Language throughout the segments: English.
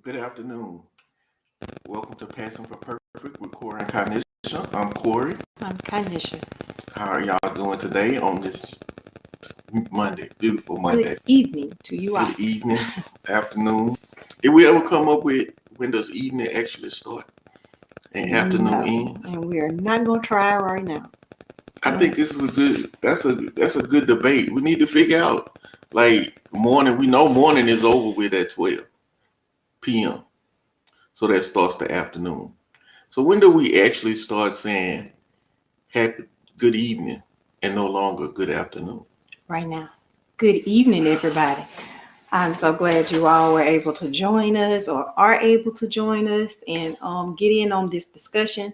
Good afternoon. Welcome to Passing for Perfect with Corey and Kanisha. I'm Corey. I'm Kanisha. How are y'all doing today on this Monday? Beautiful Monday. Good evening to you all. Good evening, afternoon. Did we ever come up with when does evening actually start and afternoon ends? And we are not going to try right now. I think this is that's a good debate. We need to figure out like morning. We know morning is over with at 12 p.m. So that starts the afternoon. So when do we actually start saying happy good evening and no longer good afternoon? Right now. Good evening, everybody. I'm so glad you all were able to join us or are able to join us and get in on this discussion,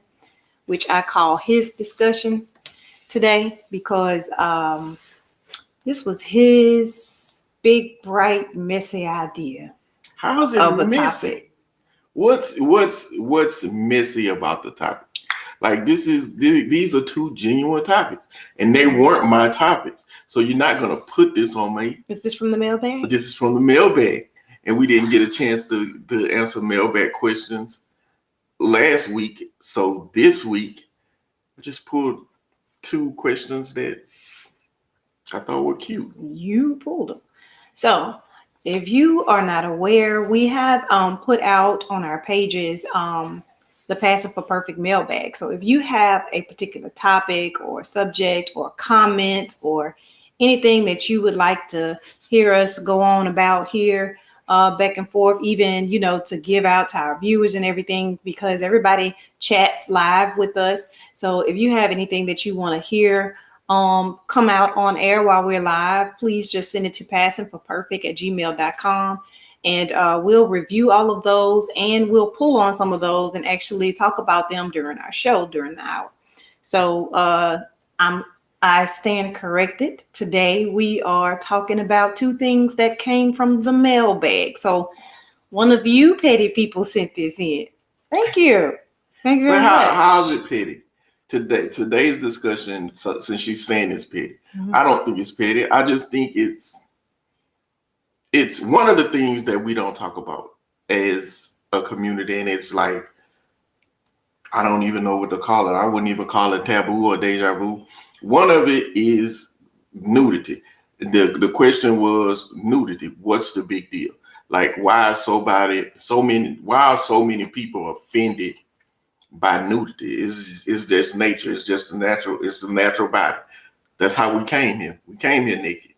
which I call his discussion today because this was his big, bright, messy idea. How is it of a messy? topic. What's messy about the topic? Like these are two genuine topics, and they weren't my topics. So you're not gonna put this on me. Is this from the mailbag? This is from the mailbag, and we didn't get a chance to answer mailbag questions last week. So this week, I just pulled two questions that I thought were cute. You pulled them. So if you are not aware, we have put out on our pages the Passing for Perfect mailbag. So if you have a particular topic or subject or comment or anything that you would like to hear us go on about here, back and forth, even, to give out to our viewers and everything, because everybody chats live with us. So if you have anything that you want to hear come out on air while we're live, please just send it to passingforperfect@gmail.com. And we'll review all of those and we'll pull on some of those and actually talk about them during our show during the hour. So I stand corrected. Today we are talking about two things that came from the mailbag. So one of you petty people sent this in. Thank you. Thank you very much. How's it petty? Today's discussion, so, since she's saying it's petty, I don't think it's petty. I just think it's one of the things that we don't talk about as a community, and it's like I don't even know what to call it. I wouldn't even call it taboo or deja vu. One of it is nudity. The question was nudity. What's the big deal? Like why are so many people offended by nudity? Is just nature. It's just a natural body. That's how we came here. We came here naked.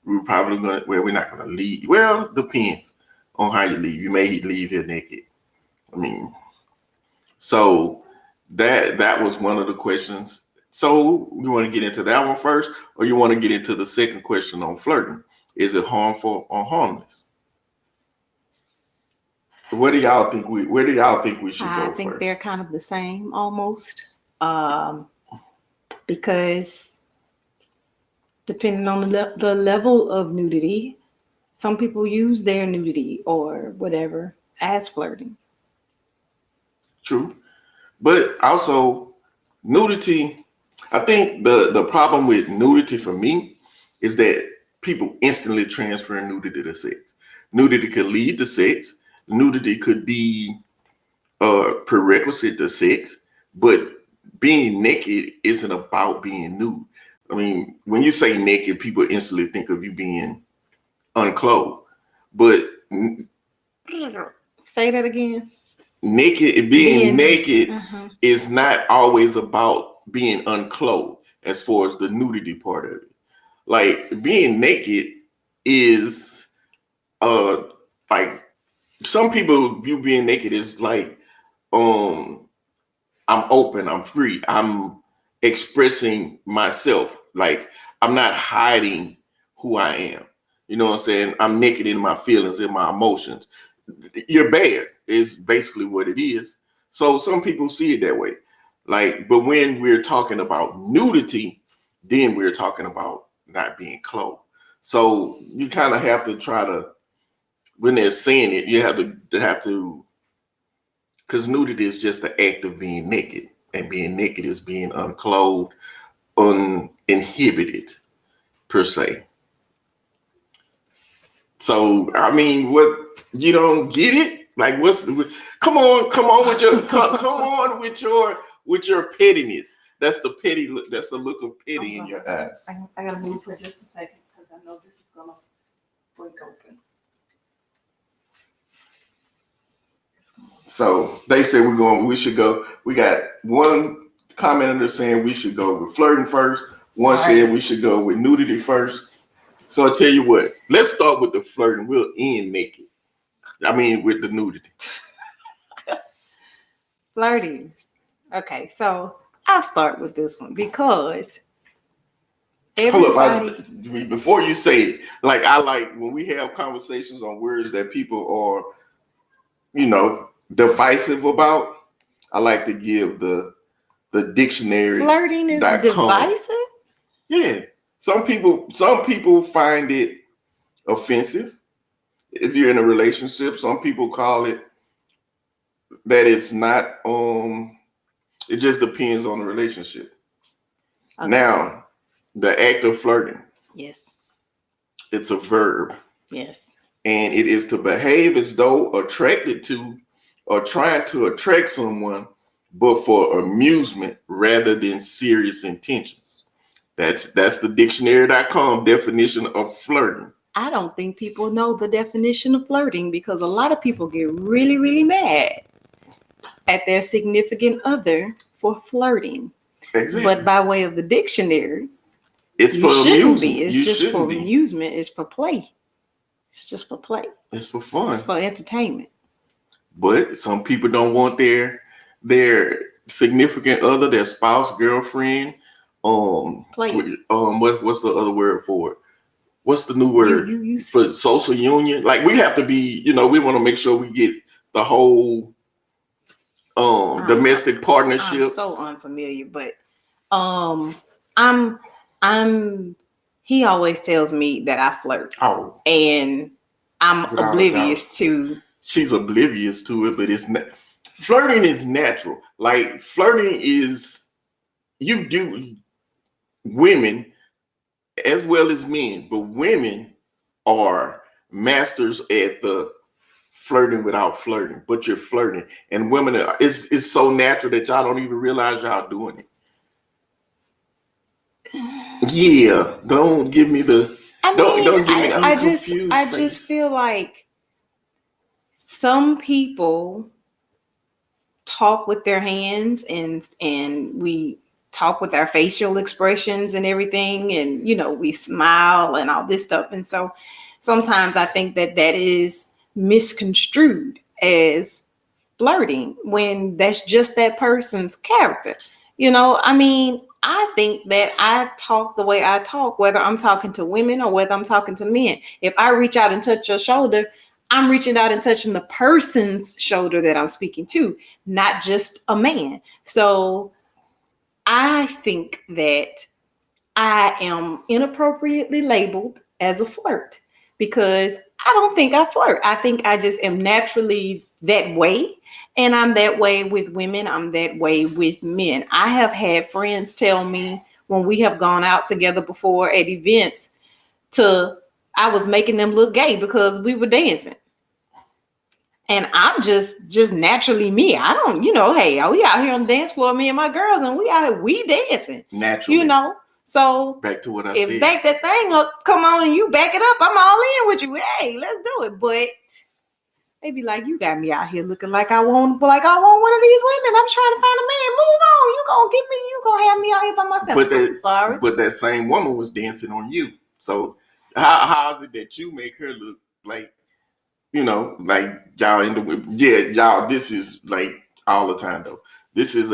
We're probably we're not gonna leave. Well, depends on how you leave. You may leave here naked. I mean, so that was one of the questions. So you want to get into that one first, or you want to get into the second question on flirting? Is it harmful or harmless? Where do y'all think we should go? I think first? They're kind of the same almost, because depending on the level of nudity, some people use their nudity or whatever as flirting. True, but also nudity. I think the problem with nudity for me is that people instantly transfer nudity to sex. Nudity could lead to sex. Nudity could be a prerequisite to sex, but being naked isn't about being nude. I mean, when you say naked, people instantly think of you being unclothed, but Say that again. Being naked is not always about being unclothed as far as the nudity part of it. Like being naked is like some people view being naked as like I'm open, I'm free, I'm expressing myself. Like I'm not hiding who I am. You know what I'm saying? I'm naked in my feelings, in my emotions. You're bare is basically what it is. So some people see it that way. Like, but when we're talking about nudity, then we're talking about not being clothed. So you kind of have to try to, when they're saying it, you have to, because nudity is just the act of being naked, and being naked is being unclothed, uninhibited per se. So I mean, what you don't get it? Like, come on with your come on with your pettiness. That's the petty look. That's the look of pity in your eyes. I gotta move for just a second because I know this is gonna break open. So they say we should go. We got one commenter saying we should go with flirting first. One said we should go with nudity first. So I tell you what, let's start with the flirting. We'll end naked. I mean, with the nudity. Flirting. Okay, so I'll start with this one because everybody. Hold up, before you say it, like I like when we have conversations on words that people are, divisive about. I like to give the dictionary. Flirting is divisive? Yeah. Some people find it offensive. If you're in a relationship, some people call it that it's not. It just depends on the relationship. Okay. Now, the act of flirting. Yes. It's a verb. Yes. And it is to behave as though attracted to or trying to attract someone, but for amusement rather than serious intentions. That's the dictionary.com definition of flirting. I don't think people know the definition of flirting because a lot of people get really, really mad at their significant other for flirting. Exactly. But by way of the dictionary, it's for amusement. It's just for amusement. It's for play. It's just for play. It's for fun. It's for entertainment. But some people don't want their significant other, their spouse, girlfriend, play. What's the other word for it? What's the new word for social union? Like we have to be, we want to make sure we get the whole domestic partnerships. I'm so unfamiliar, but he always tells me that I flirt. Oh. And I'm oblivious to. She's oblivious to it, but it's not. Flirting is natural. Like flirting is women as well as men, but women are masters at the flirting without flirting, but you're flirting. And women it's so natural that y'all don't even realize y'all doing it. Yeah, don't give me the don't give me the I just feel like some people talk with their hands and we talk with our facial expressions and everything, and we smile and all this stuff, and so sometimes I think that is misconstrued as flirting when that's just that person's character. I think that I talk the way I talk, whether I'm talking to women or whether I'm talking to men. If I reach out and touch your shoulder, I'm reaching out and touching the person's shoulder that I'm speaking to, not just a man. So I think that I am inappropriately labeled as a flirt because I don't think I flirt. I think I just am naturally that way. And I'm that way with women. I'm that way with men. I have had friends tell me when we have gone out together before at events I was making them look gay because we were dancing. And I'm just naturally me. I don't, hey, we out here on the dance floor, me and my girls, and we dancing. Naturally. So back to what I said. If back that thing up, come on and you back it up, I'm all in with you. Hey, let's do it. But they be like, you got me out here looking like I want one of these women. I'm trying to find a man. Move on. You gonna have me out here by myself. Sorry. But that same woman was dancing on you. So how is it that you make her look like, like y'all in the y'all, this is like all the time though. This is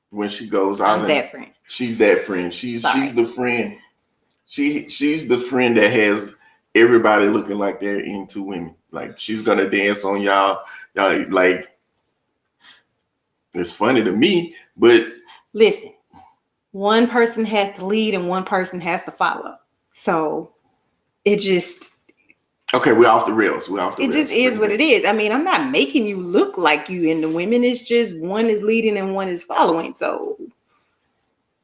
when she goes out. I'm that friend. She's that friend. She's the friend. She's the friend that has everybody looking like they're into women. Like she's gonna dance on y'all. Y'all like it's funny to me, but listen, one person has to lead and one person has to follow. So it just okay, we're off the rails. It just is what it is. I mean, I'm not making you look like you into women. It's just one is leading and one is following. So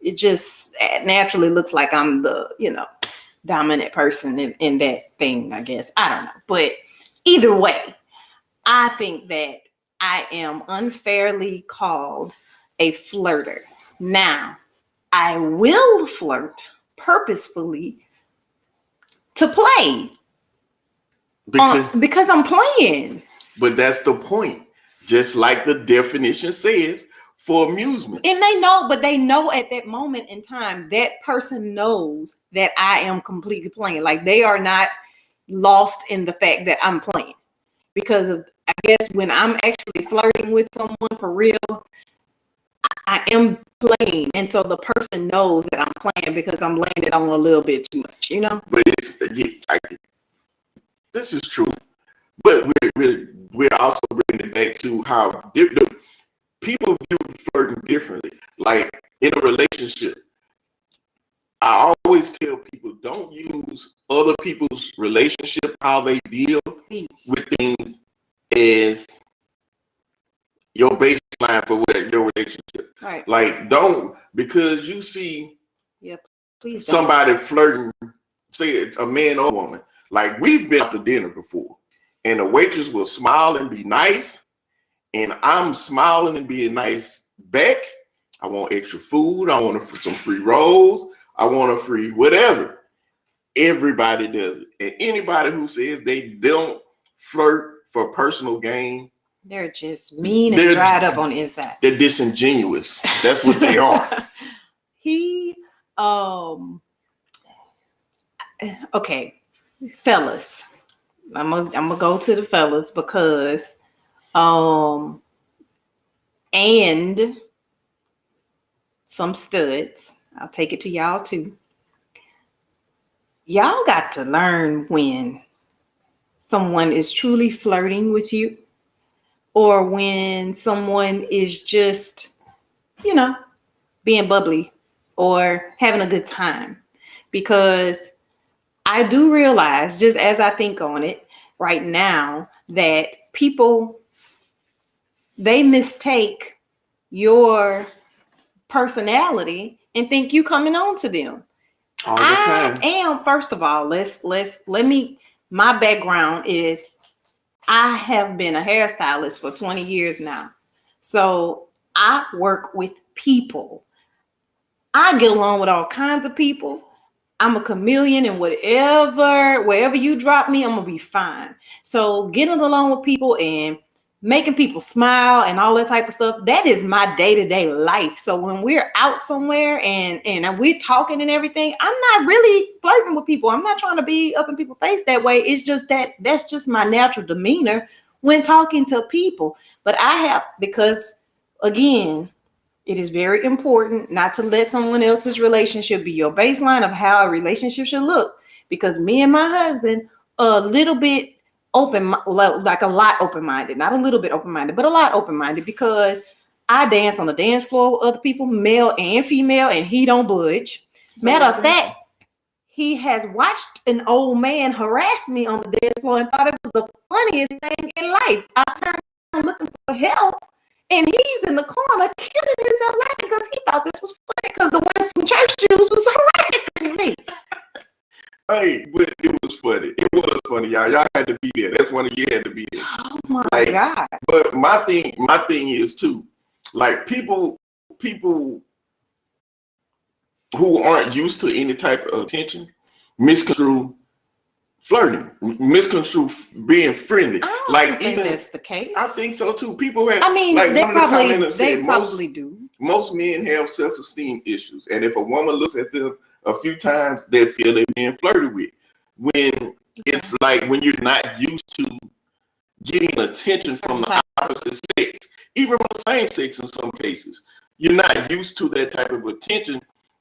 it just naturally looks like I'm the, dominant person in that thing, I guess. I don't know. But either way, I think that I am unfairly called a flirter. Now, I will flirt purposefully to play because I'm playing. But that's the point. Just like the definition says, for amusement. And they know, but they know at that moment in time, that person knows that I am completely playing. Like, they are not lost in the fact that I'm playing. Because of, I guess, when I'm actually flirting with someone for real, I am playing. And so the person knows that I'm playing because I'm laying it on a little bit too much, you know? But this is true. But we're also bringing it back to how people view flirting differently. Like in a relationship, I always tell people, don't use other people's relationship, how they deal with things, as your baseline for your relationship. Right. Like, don't, because you see please somebody flirting, say a man or woman. Like, we've been out to dinner before, and the waitress will smile and be nice, and I'm smiling and being nice back. I want extra food. I want some free rolls. I want a free whatever. Everybody does it. And anybody who says they don't flirt for personal gain, they're just mean and dried up on the inside. They're disingenuous. That's what they are. Okay, fellas. I'm gonna go to the fellas because and some studs. I'll take it to y'all too. Y'all got to learn when someone is truly flirting with you or when someone is just, being bubbly or having a good time. Because I do realize, just as I think on it right now, that people, they mistake your personality and think you coming on to them. All the time. I am, first of all, my background is I have been a hairstylist for 20 years now. So I work with people. I get along with all kinds of people. I'm a chameleon, and wherever you drop me, I'm gonna be fine. So getting along with people and making people smile and all that type of stuff, that is my day-to-day life. So when we're out somewhere and we're talking and everything, I'm not really flirting with people. I'm not trying to be up in people's face that way. It's just that's just my natural demeanor when talking to people. But because again, it is very important not to let someone else's relationship be your baseline of how a relationship should look. Because me and my husband are a little bit like a lot open-minded, not a little bit open-minded, but a lot open-minded, because I dance on the dance floor with other people, male and female, and he don't budge. Matter of fact, he has watched an old man harass me on the dance floor and thought it was the funniest thing in life. I turned around looking for help, and he's in the corner killing himself laughing because he thought this was funny because the one from church shoes was harassing me. Hey, but it was funny. It was funny, y'all. Y'all had to be there. That's one of you had to be there. Oh my God. But my thing is too, like people who aren't used to any type of attention misconstrue flirting, misconstrue being friendly. I don't think that's the case. I think so too. People have. I mean, like they probably do. Most men have self-esteem issues, and if a woman looks at them a few times, they feel they're being flirted with. When it's like when you're not used to getting attention from the opposite sex, even from the same sex in some cases, you're not used to that type of attention.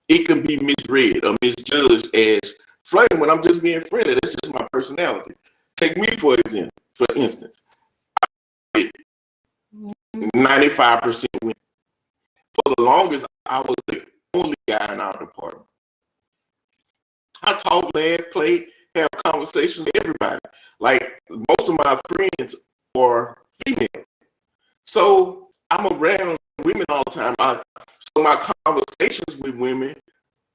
It can be misread or misjudged as flirting when I'm just being friendly. That's just my personality. Take me for instance. 95% women. For the longest, I was the only guy in our department. I talk, laugh, play, have conversations with everybody. Like, most of my friends are female. So I'm around women all the time. So my conversations with women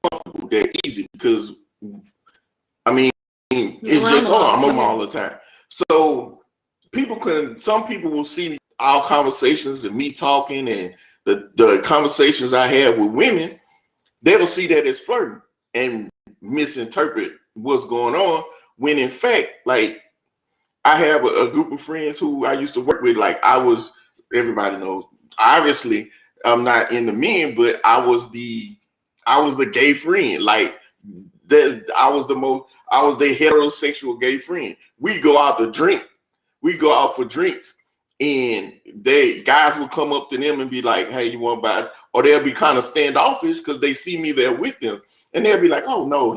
are comfortable. They're easy because, I mean, it's just I'm on all the time. So some people will see our conversations and me talking and the conversations I have with women, they will see that as flirting and misinterpret what's going on, when in fact, like, I have a group of friends who I used to work with. Like, everybody knows, obviously I'm not into men, but I was the gay friend. Like, I was the heterosexual gay friend. We go out to drink. We go out for drinks, and guys will come up to them and be like, "Hey, you want to buy?" Or they'll be kind of standoffish because they see me there with them, and they'll be like, "Oh no,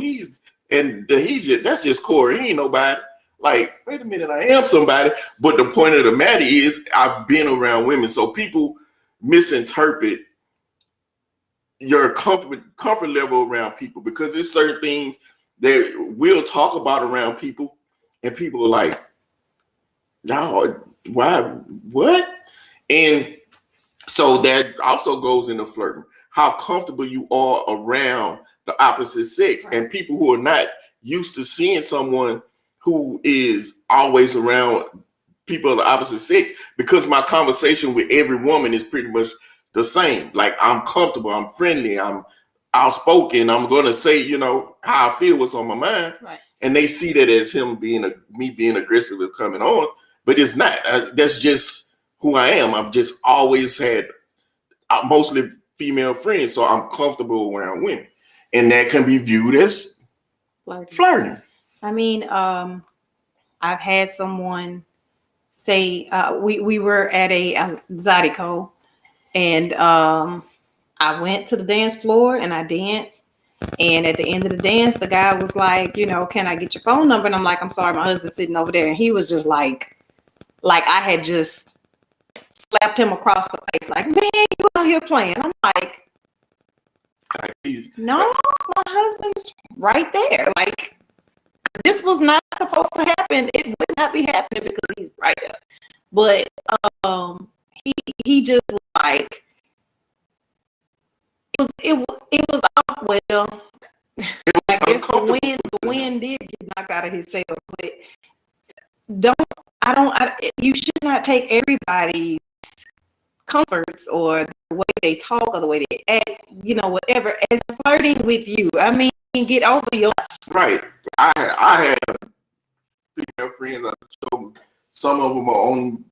that's just Corey. He ain't nobody." Like, wait a minute, I am somebody. But the point of the matter is, I've been around women, so people misinterpret your comfort level around people, because there's certain things that we'll talk about around people, and people are like, "Y'all, why? What?" And so that also goes into flirting. How comfortable you are around the opposite sex, and people who are not used to seeing someone who is always around people of the opposite sex, because my conversation with every woman is pretty much the same. Like, I'm comfortable, I'm friendly, I'm outspoken, I'm going to say, how I feel, what's on my mind. Right. And they see that as me being aggressive and coming on, but it's not. That's just who I am. I've just always had mostly female friends, so I'm comfortable around women, and that can be viewed as flirting. I mean, I've had someone say, we were at a Zydeco, and I went to the dance floor and I danced. And at the end of the dance, the guy was like, "Can I get your phone number?" And I'm like, "I'm sorry, my husband's sitting over there." And he was just like I had just slapped him across the face, like, "Man, you out here playing." I'm like, "No, my husband's right there. Like, this was not supposed to happen. It would not be happening because he's right there." But he just like, it was well. I guess the wind did get knocked out of his sails. But you should not take everybody's comforts or the way they talk or the way they act, whatever, as flirting with you. I mean, get over your right. I have female friends. Some of them are on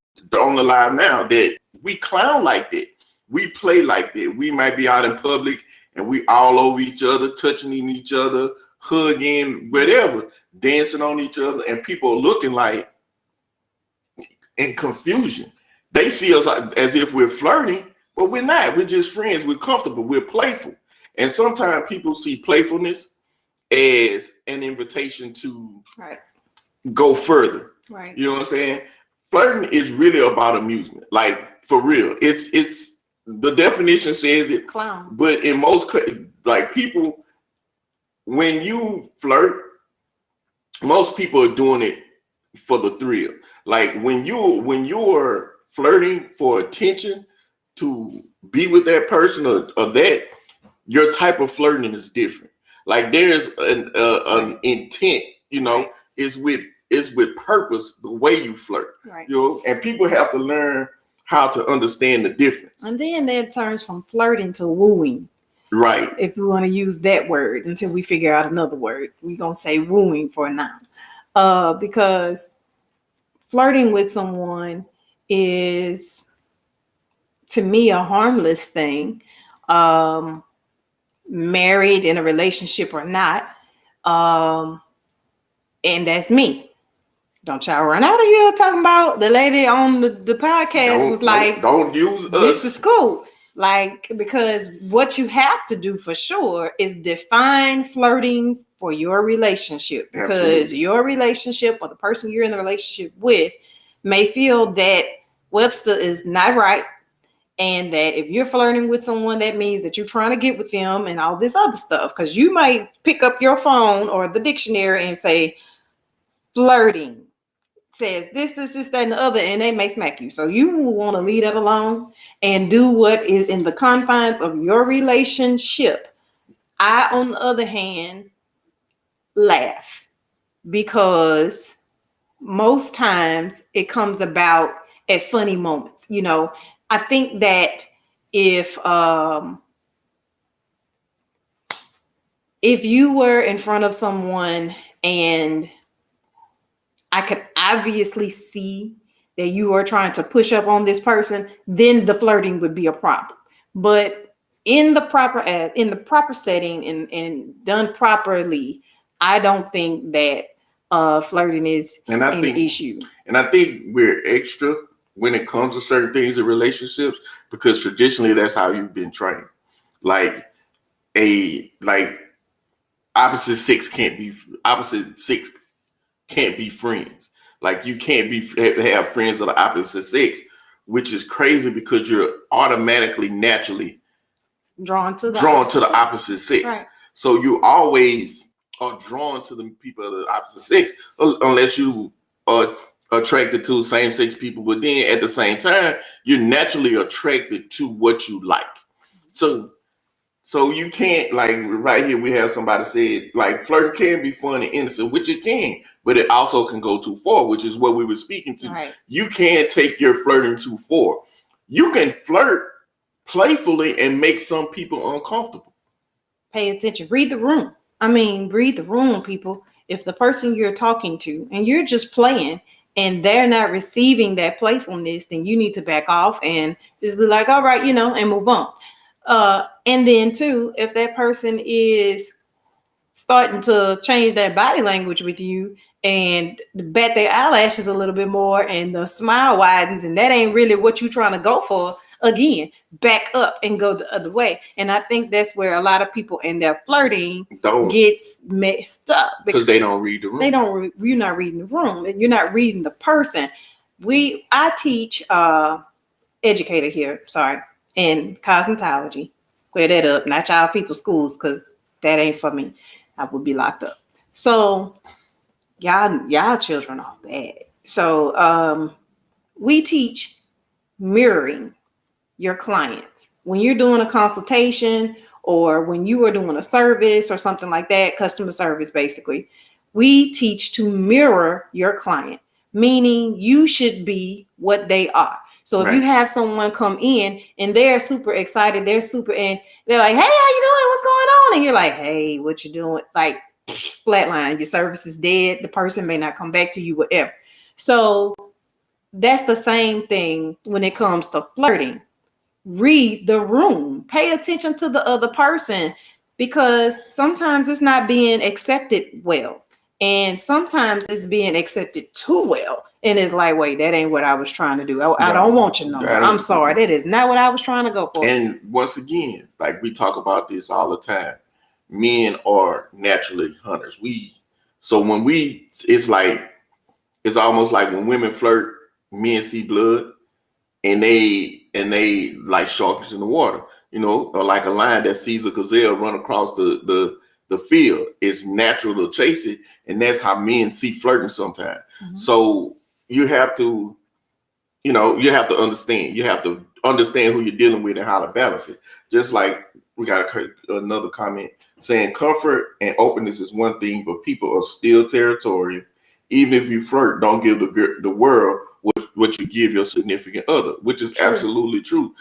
the live now, that we clown like that. We play like that. We might be out in public and we all over each other, touching each other, hugging, whatever, dancing on each other, and people are looking like in confusion. They see us as if we're flirting, but we're not. We're just friends. We're comfortable. We're playful. And sometimes people see playfulness as an invitation to go further. Right. You know what I'm saying? Flirting is really about amusement. Like, for real. It's the definition says it. Clown. But in most, like, people, when you flirt, most people are doing it for the thrill. Like, when you're flirting for attention, to be with that person or that, your type of flirting is different. Like, there's an intent, is with purpose, the way you flirt. Right. And people have to learn how to understand the difference. And then that turns from flirting to wooing. Right. If we want to use that word until we figure out another word, we're going to say wooing for now. Because flirting with someone is, to me, a harmless thing. Married, in a relationship or not. And that's me. Don't y'all run out of here talking about the lady on the podcast was like, don't use us. This is cool. Like, because what you have to do for sure is define flirting for your relationship, because Absolutely. Your relationship or the person you're in the relationship with may feel that Webster is not right. And that if you're flirting with someone, that means that you're trying to get with them and all this other stuff. Because you might pick up your phone or the dictionary and say, flirting says this, that, and the other, and they may smack you. So you will want to leave that alone and do what is in the confines of your relationship. I, on the other hand, laugh, because most times it comes about at funny moments. You know, I think that if if you were in front of someone and I could obviously see that you are trying to push up on this person, then the flirting would be a problem. But in the proper setting and done properly, I don't think that flirting is an issue. And I think we're extra when it comes to certain things in relationships because traditionally that's how you've been trained. Like like opposite sex can't be friends. Like you can't have friends of the opposite sex, which is crazy because you're automatically naturally drawn to the opposite sex. Right. So you always are drawn to the people of the opposite sex unless you are attracted to same sex people, but then at the same time you're naturally attracted to what you like. So you can't, like right here we have somebody said like flirting can be fun and innocent, which it can, but it also can go too far, which is what we were speaking to. Right. You can't take your flirting too far. You can flirt playfully and make some people uncomfortable. Pay attention. Read the room. I mean, read the room, people. If the person you're talking to and you're just playing and they're not receiving that playfulness, then you need to back off and just be like, all right, and move on. And then too, if that person is starting to change their body language with you and bat their eyelashes a little bit more and the smile widens and that ain't really what you're trying to go for, again, back up and go the other way. And I think that's where a lot of people in their flirting gets messed up because they don't read the room. You're not reading the room and you're not reading the person. I teach educator here, in cosmetology. Clear that up. Not y'all people schools, because that ain't for me. I would be locked up. So y'all children are bad. So we teach mirroring your clients. When you're doing a consultation or when you are doing a service or something like that, customer service basically, we teach to mirror your client, meaning you should be what they are. So if you have someone come in and they're super excited, they're like, hey, how you doing? What's going on? And you're like, hey, what you doing? Like flatline, your service is dead. The person may not come back to you, whatever. So that's the same thing when it comes to flirting. Read the room, pay attention to the other person because sometimes it's not being accepted well. And sometimes it's being accepted too well. And it's like, wait, that ain't what I was trying to do. I don't want your number. I'm sorry. That is not what I was trying to go for. And once again, like we talk about this all the time, men are naturally hunters. It's almost like when women flirt, men see blood and they like sharks in the water, or like a lion that sees a gazelle run across the field. It's natural to chase it. And that's how men see flirting sometimes. Mm-hmm. So you have to understand. You have to understand who you're dealing with and how to balance it. Just like we got another comment saying comfort and openness is one thing, but people are still territorial. Even if you flirt, don't give the world what you give your significant other, which is absolutely true.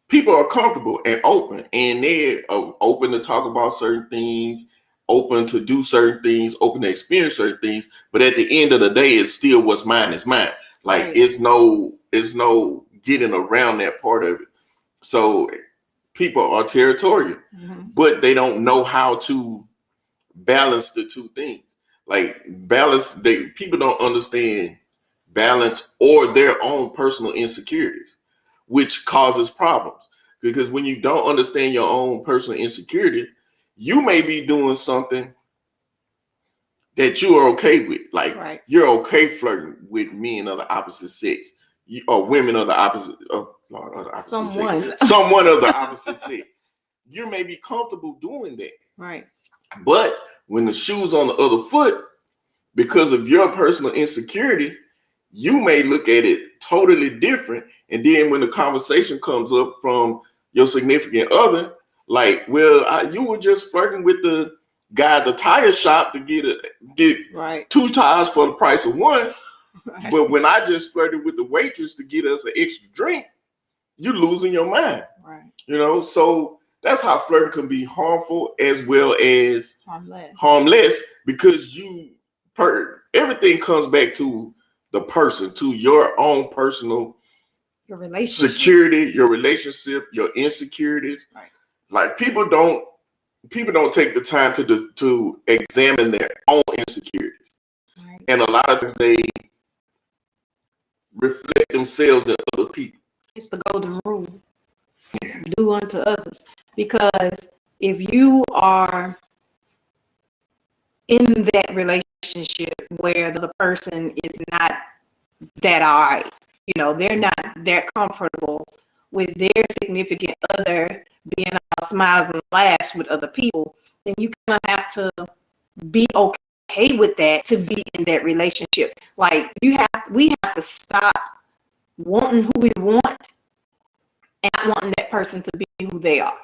People are comfortable and open, and they're open to talk about certain things, open to do certain things, open to experience certain things. But at the end of the day, it's still what's mine is mine. It's no getting around that part of it. So people are territorial, but they don't know how to balance the two things. People don't understand balance or their own personal insecurities, which causes problems. Because when you don't understand your own personal insecurity, you may be doing something that you are okay with. You're okay flirting with men of the opposite sex or women of the opposite someone. Sex. Someone of the opposite sex. You may be comfortable doing that. Right. But when the shoe's on the other foot, because of your personal insecurity, you may look at it totally different. And then when the conversation comes up from your significant other, you were just flirting with the guy at the tire shop to get right. 2 tires for the price of one. Right. But when I just flirted with the waitress to get us an extra drink, you're losing your mind. Right. You know, so that's how flirting can be harmful as well as harmless, because everything comes back to the person, to your own personal your relationship, security, your relationship, your insecurities. Right. Like people don't take the time to examine their own insecurities. Right. And a lot of times they reflect themselves in other people. It's the golden rule. Do unto others. Because if you are in that relationship where the person is not that all right, you know, they're not that comfortable with their significant other being all smiles and laughs with other people, then you kind of have to be okay with that to be in that relationship. Like we have to stop wanting who we want and not wanting that person to be who they are.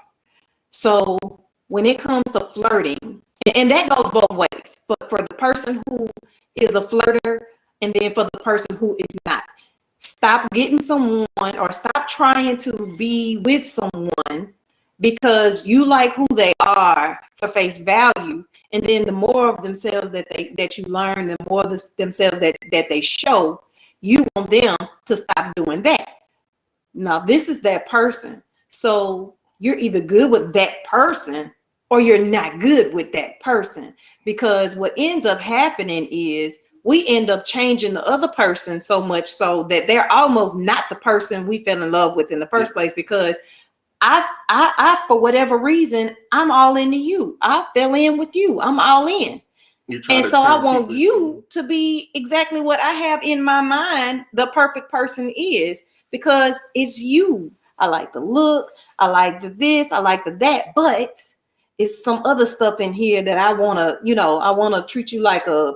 So when it comes to flirting, and that goes both ways, but for the person who is a flirter and then for the person who is not, stop getting someone or stop trying to be with someone because you like who they are for face value. And then the more of themselves that you learn, the more of themselves that they show, you want them to stop doing that. Now, this is that person. So you're either good with that person or you're not good with that person. Because what ends up happening is we end up changing the other person so much so that they're almost not the person we fell in love with in the first place. Because I for whatever reason, I'm all into you. I fell in with you. I'm all in. And so I want you to be exactly what I have in my mind the perfect person is, because it's you. I like the look, I like the this, I like the that, but it's some other stuff in here that I want to treat you like a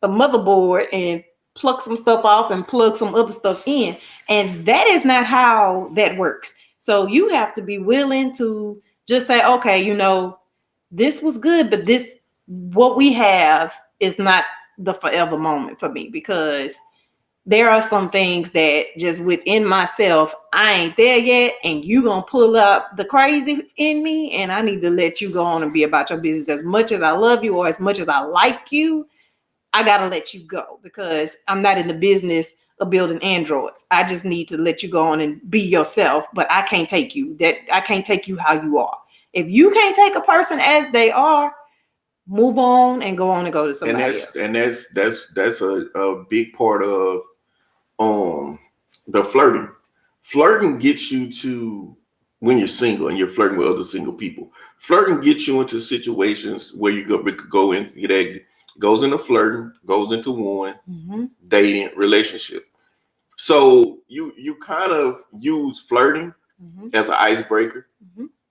motherboard and pluck some stuff off and plug some other stuff in. And that is not how that works. So you have to be willing to just say, okay, this was good, but what we have is not the forever moment for me, because there are some things that just within myself, I ain't there yet. And you gonna pull up the crazy in me, and I need to let you go on and be about your business. As much as I love you or as much as I like you, I gotta let you go, because I'm not in the business of building androids. I just need to let you go on and be yourself, but I can't take you. I can't take you how you are. If you can't take a person as they are, move on and go to somebody else. And that's a big part of the flirting. Flirting gets you to, when you're single and you're flirting with other single people, flirting gets you into situations where you could go into that, goes into flirting, goes into wooing, dating, relationship. So you kind of use flirting as an icebreaker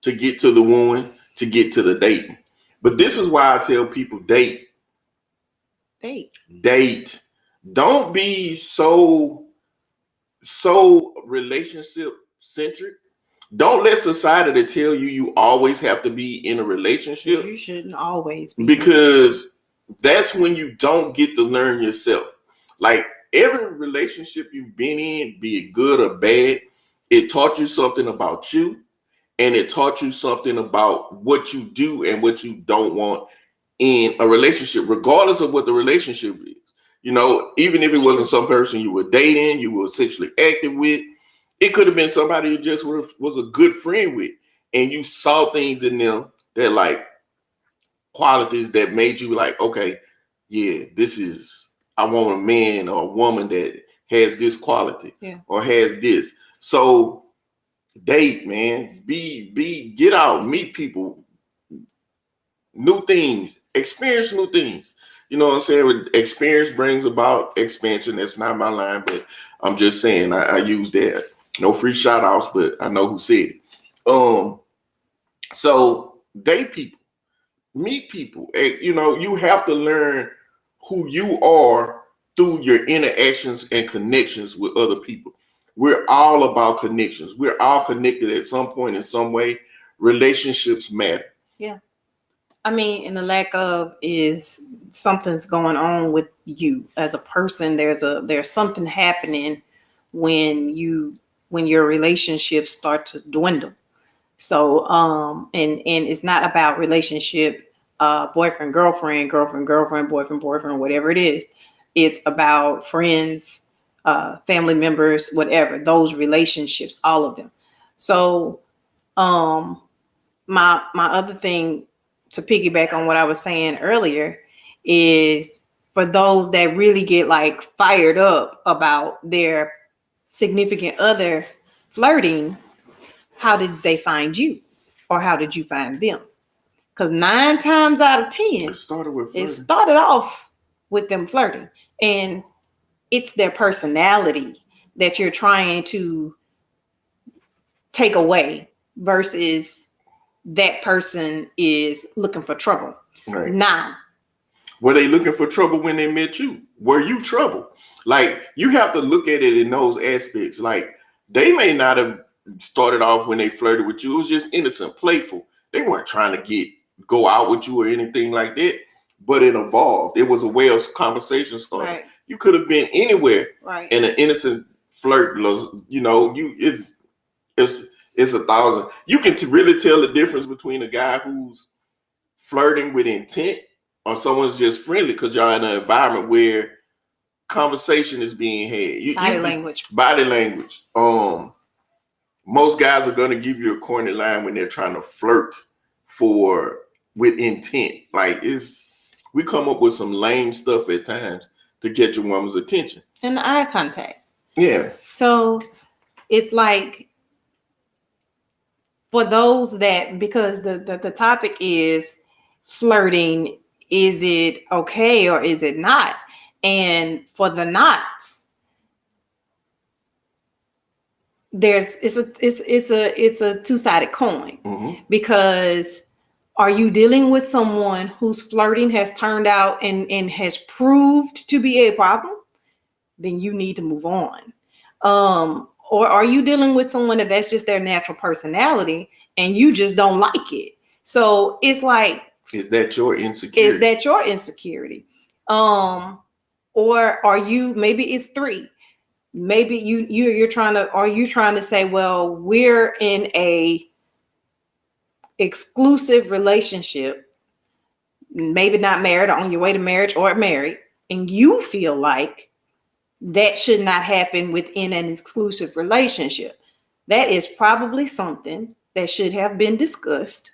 to get to the wooing, to get to the dating. But this is why I tell people date. Don't be so relationship centric. Don't let society tell you always have to be in a relationship. You shouldn't always be, because that's when you don't get to learn yourself. Like every relationship you've been in, be it good or bad, it taught you something about you, and it taught you something about what you do and what you don't want in a relationship, regardless of what the relationship is. Even if it wasn't some person you were dating, you were sexually active with, it could have been somebody you just was a good friend with, and you saw things in them that, like, qualities that made you like, okay, yeah, I want a man or a woman that has this quality, or has this. So date, man, get out, meet people, new things, experience new things. You know what I'm saying? Experience brings about expansion. That's not my line, but I'm just saying I use that. No free shout outs, but I know who said it. So date people, meet people. You have to learn who you are through your interactions and connections with other people. We're all about connections. We're all connected at some point in some way. Relationships matter. Yeah. I mean, and the lack of is something's going on with you as a person. There's something happening when your relationships start to dwindle. So and it's not about relationship, boyfriend, girlfriend, girlfriend, girlfriend, boyfriend, boyfriend, whatever it is. It's about friends, family members, whatever, those relationships, all of them. So um my other thing, to piggyback on what I was saying earlier, is for those that really get like fired up about their significant other flirting, how did they find you, or how did you find them? Because 9 times out of 10, it started off with them flirting, and it's their personality that you're trying to take away versus that person is looking for trouble. Right. Now, were they looking for trouble when they met you? Were you trouble? Like, you have to look at it in those aspects. Like, they may not have started off when they flirted with you. It was just innocent, playful. They weren't trying to go out with you or anything like that. But it evolved. It was a way of conversation starting. Right. You could have been anywhere, right, and an innocent flirt. It's a thousand. You can really tell the difference between a guy who's flirting with intent or someone's just friendly because y'all in an environment where conversation is being had. Body language. Most guys are going to give you a corny line when they're trying to flirt with intent. Like, we come up with some lame stuff at times to get your woman's attention. And eye contact. Yeah. So it's like, for those that, because the topic is flirting, is it okay or is it not? And for the knots, it's a two-sided coin. Mm-hmm. Because are you dealing with someone whose flirting has turned out and has proved to be a problem? Then you need to move on. Or are you dealing with someone that's just their natural personality and you just don't like it? So it's like, is that your insecurity? Or are you, maybe it's three. Maybe you're trying to say, well, we're in a exclusive relationship, maybe not married, or on your way to marriage or married, and you feel like that should not happen within an exclusive relationship. That is probably something that should have been discussed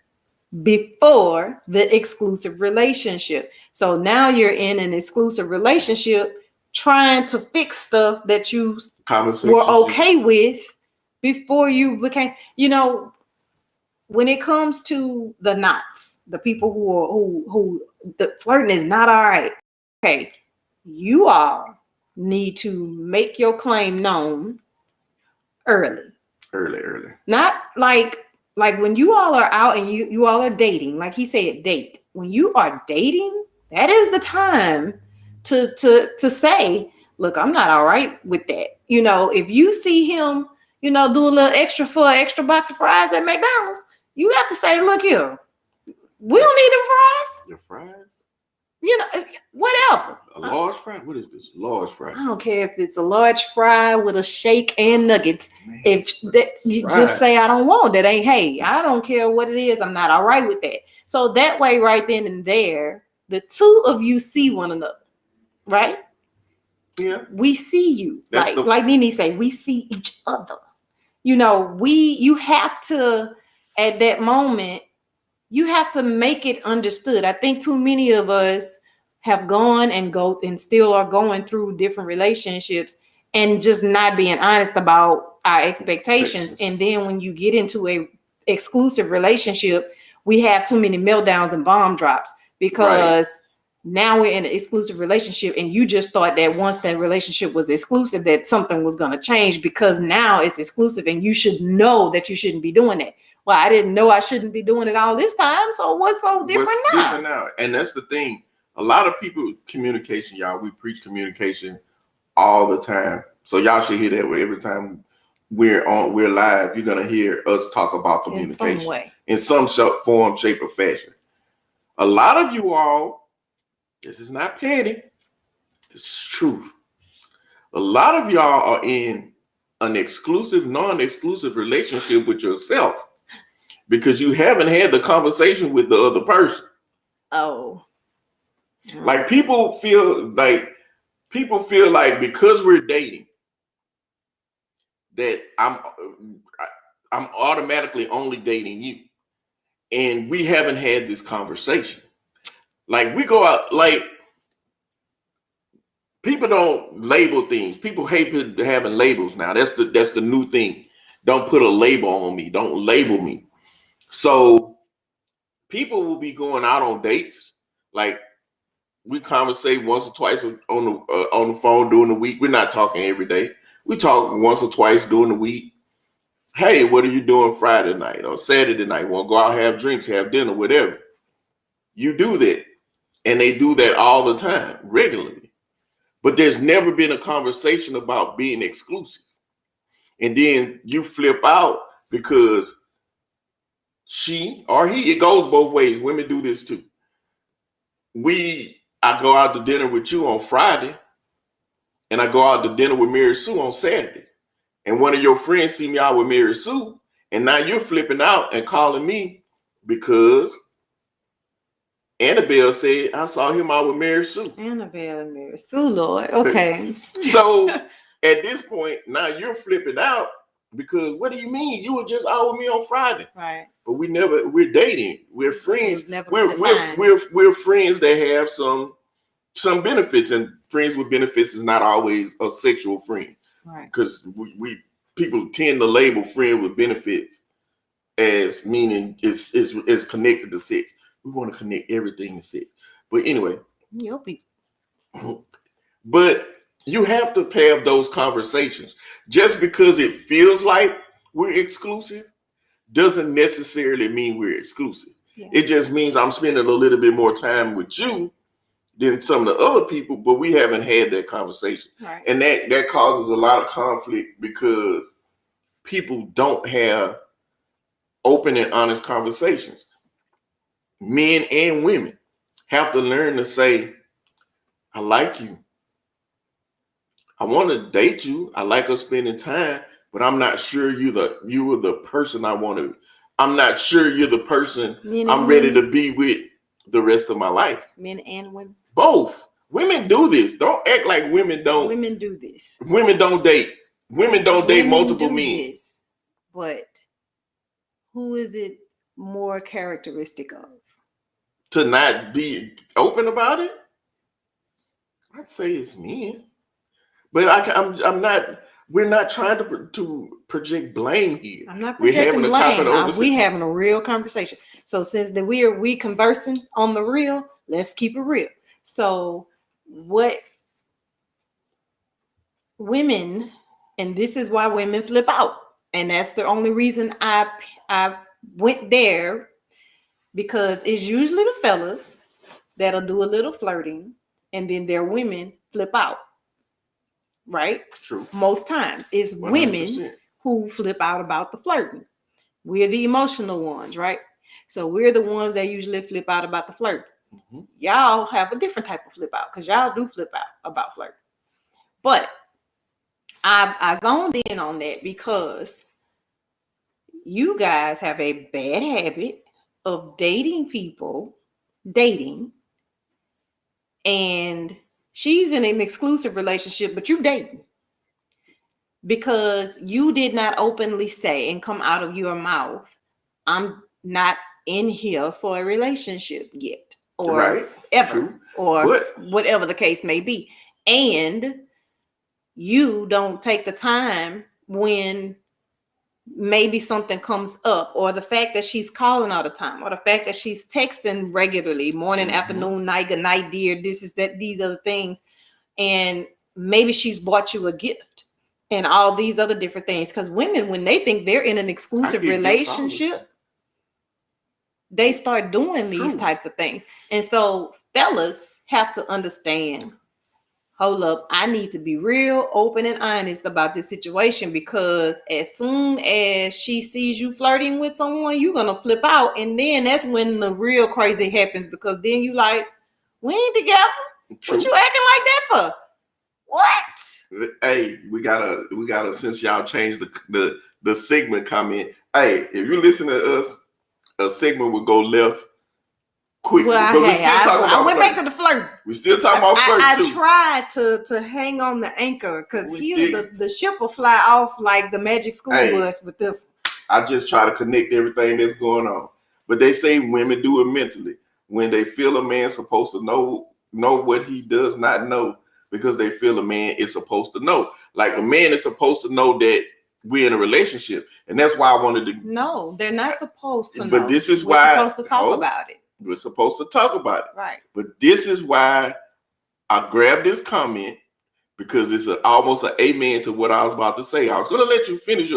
before the exclusive relationship. So now you're in an exclusive relationship trying to fix stuff that you were okay with before you became, when it comes to the knots, the people who the flirting is not all right. Okay, you all need to make your claim known early. Not like when you all are out and you all are dating, like he said, date. When you are dating, that is the time to say, look, I'm not all right with that. If you see him, do a little extra for an extra box of fries at McDonald's, you have to say, look here, we don't need them fries. Your fries? Whatever. A large fry? What is this? Large fry? I don't care if it's a large fry with a shake and nuggets. Man, if that, you just say, I don't want that. Hey, I don't care what it is. I'm not all right with that. So that way, right then and there, the two of you see one another, right? Yeah. We see you. Like Nene say, we see each other. You have to, at that moment, you have to make it understood. I think too many of us have gone and still are going through different relationships and just not being honest about our expectations. And then when you get into a exclusive relationship, we have too many meltdowns and bomb drops because now we're in an exclusive relationship and you just thought that once that relationship was exclusive that something was going to change because now it's exclusive and you should know that you shouldn't be doing that. Well, I didn't know I shouldn't be doing it all this time. So what's so different now? And that's the thing. A lot of people, communication, y'all, we preach communication all the time. So y'all should hear that way every time we're live. You're going to hear us talk about communication in some form, shape, or fashion. A lot of you all, this is not petty, this is truth. A lot of y'all are in an exclusive, non-exclusive relationship with yourself because you haven't had the conversation with the other person. Oh. Like people feel like because we're dating that I'm automatically only dating you. And we haven't had this conversation. Like we go out, like people don't label things. People hate having labels now. That's the new thing. Don't put a label on me. Don't label me. So people will be going out on dates. Like we conversate once or twice on the phone during the week. We're not talking every day. We talk once or twice during the week. Hey, what are you doing Friday night or Saturday night? Want to go out, have drinks, have dinner, whatever. You do that. And they do that all the time, regularly. But there's never been a conversation about being exclusive. And then you flip out because she or he, it goes both ways. Women do this too. I go out to dinner with you on Friday, and I go out to dinner with Mary Sue on Saturday. And one of your friends see me out with Mary Sue, and now you're flipping out and calling me because Annabelle said I saw him out with Mary Sue. Annabelle and Mary Sue, Lord. Okay. So at this point, now you're flipping out because what do you mean? You were just out with me on Friday. Right. But we're dating. We're friends. We're friends that have some benefits, and friends with benefits is not always a sexual friend. Right. Because people tend to label friend with benefits as meaning it's connected to sex. We want to connect everything to sex. But anyway. But you have to have those conversations. Just because it feels like we're exclusive doesn't necessarily mean we're exclusive. Yeah. It just means I'm spending a little bit more time with you than some of the other people, but we haven't had that conversation. Right. And that causes a lot of conflict because people don't have open and honest conversations. Men and women have to learn to say, I like you. I want to date you. I like us spending time, but I'm not sure you were the person I want to. I'm not sure you're the person I'm ready to be with the rest of my life. Men and women. Both. Women do this. Don't act like women don't. Women do this. Women don't date. Women don't date multiple men. This, but who is it more characteristic of? To not be open about it? I'd say it's men. But I'm not. We're not trying to project blame here. I'm not projecting blame. We having a real conversation. So since we conversing on the real, let's keep it real. So what women, and this is why women flip out, and that's the only reason I went there, because it's usually the fellas that'll do a little flirting, and then their women flip out. Right? True. Most times it's 100%. Women who flip out about the flirting. We're the emotional ones, right? So we're the ones that usually flip out about the flirt. Mm-hmm. Y'all have a different type of flip out because y'all do flip out about flirting. But I zoned in on that because you guys have a bad habit of dating people, and she's in an exclusive relationship, but you dating because you did not openly say and come out of your mouth, I'm not in here for a relationship yet, or ever, true. Or whatever the case may be. And you don't take the time when maybe something comes up, or the fact that she's calling all the time, or the fact that she's texting regularly, morning, afternoon, night, good night, dear, these are the things. And maybe she's bought you a gift and all these other different things. Because women, when they think they're in an exclusive relationship, they start doing these types of things. And so fellas have to understand hold up, I need to be real open and honest about this situation, because as soon as she sees you flirting with someone, you're gonna flip out, and then that's when the real crazy happens, because then you like, we ain't together. True. What you acting like that for? What? Hey, we gotta since y'all changed the segment comment. Hey, if you listen to us, a segment will go left quickly. Well, I went back to the flirt. We still talking about flirt too. I tried to hang on the anchor, because the ship will fly off like the magic school bus with this. I just try to connect everything that's going on. But they say women do it mentally. When they feel a man's supposed to know what he does not know, because they feel a man is supposed to know. Like a man is supposed to know that we're in a relationship. And that's why I wanted to. No, they're not supposed to know. But this is why we're supposed to talk about it. We're supposed to talk about it. Right. But this is why I grabbed this comment, because it's almost an amen to what I was about to say. I was going to let you finish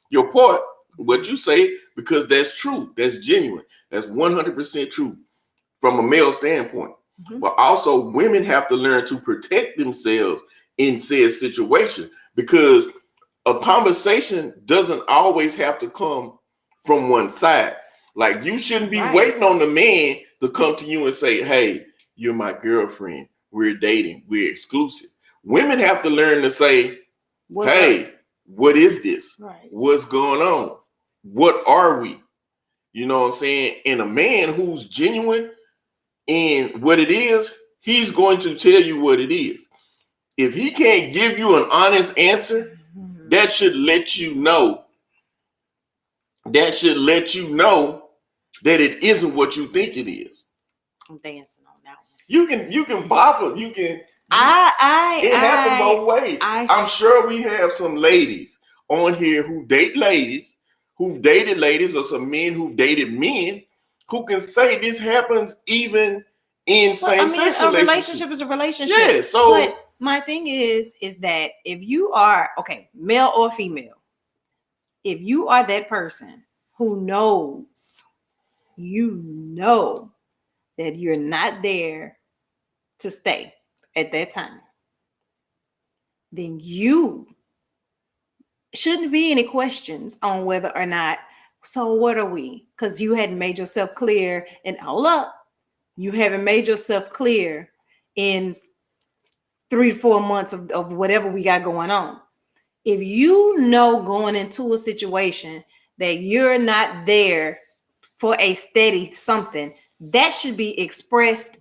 your part, what you say, because that's true. That's genuine. That's 100% true from a male standpoint. Mm-hmm. But also women have to learn to protect themselves in said situation, because a conversation doesn't always have to come from one side. Like, you shouldn't be waiting on the man to come to you and say, hey, you're my girlfriend. We're dating. We're exclusive. Women have to learn to say, hey, what is this? Right. What's going on? What are we? You know what I'm saying? And a man who's genuine in what it is, he's going to tell you what it is. If he can't give you an honest answer, that should let you know. That should let you know that it isn't what you think it is. I'm dancing on that one. You can pop it. You can. It happens both ways. I'm sure we have some ladies on here who date ladies, who've dated ladies, or some men who've dated men, who can say this happens even in same-sex relationships. A relationship is a relationship. Yeah. So, but my thing is that if you are male or female, if you are that person who knows, that you're not there to stay at that time, then you shouldn't be any questions on whether or not, so what are we? Because you hadn't made yourself clear, and hold up, you haven't made yourself clear in 3 to 4 months of whatever we got going on. If you know going into a situation that you're not there for a steady something, that should be expressed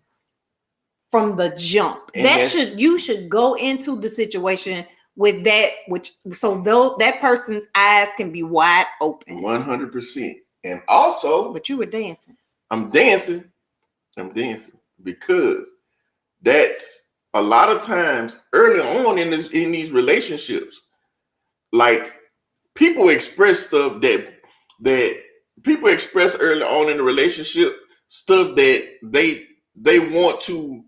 from the jump. You should go into the situation with that, that person's eyes can be wide open. 100%. And also, but you were dancing. I'm dancing because that's a lot of times early on in these relationships, like, people express stuff that people express early on in the relationship, stuff that they want to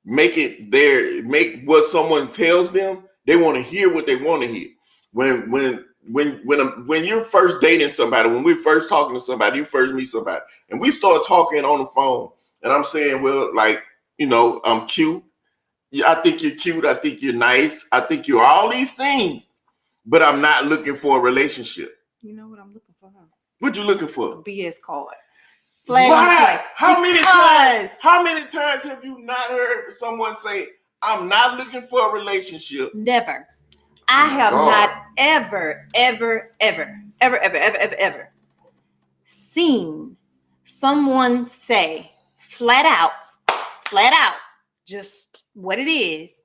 make what someone tells them. They want to hear what they want to hear. When you're first dating somebody, when we're first talking to somebody, you first meet somebody, and we start talking on the phone, and I'm saying, well, like, I'm cute. I think you're cute. I think you're nice. I think you're all these things, but I'm not looking for a relationship. You know what I'm looking for, huh? What you looking for? A BS card. Why? How many times have you not heard someone say, I'm not looking for a relationship? Never. I have not ever seen someone say flat out, just what it is.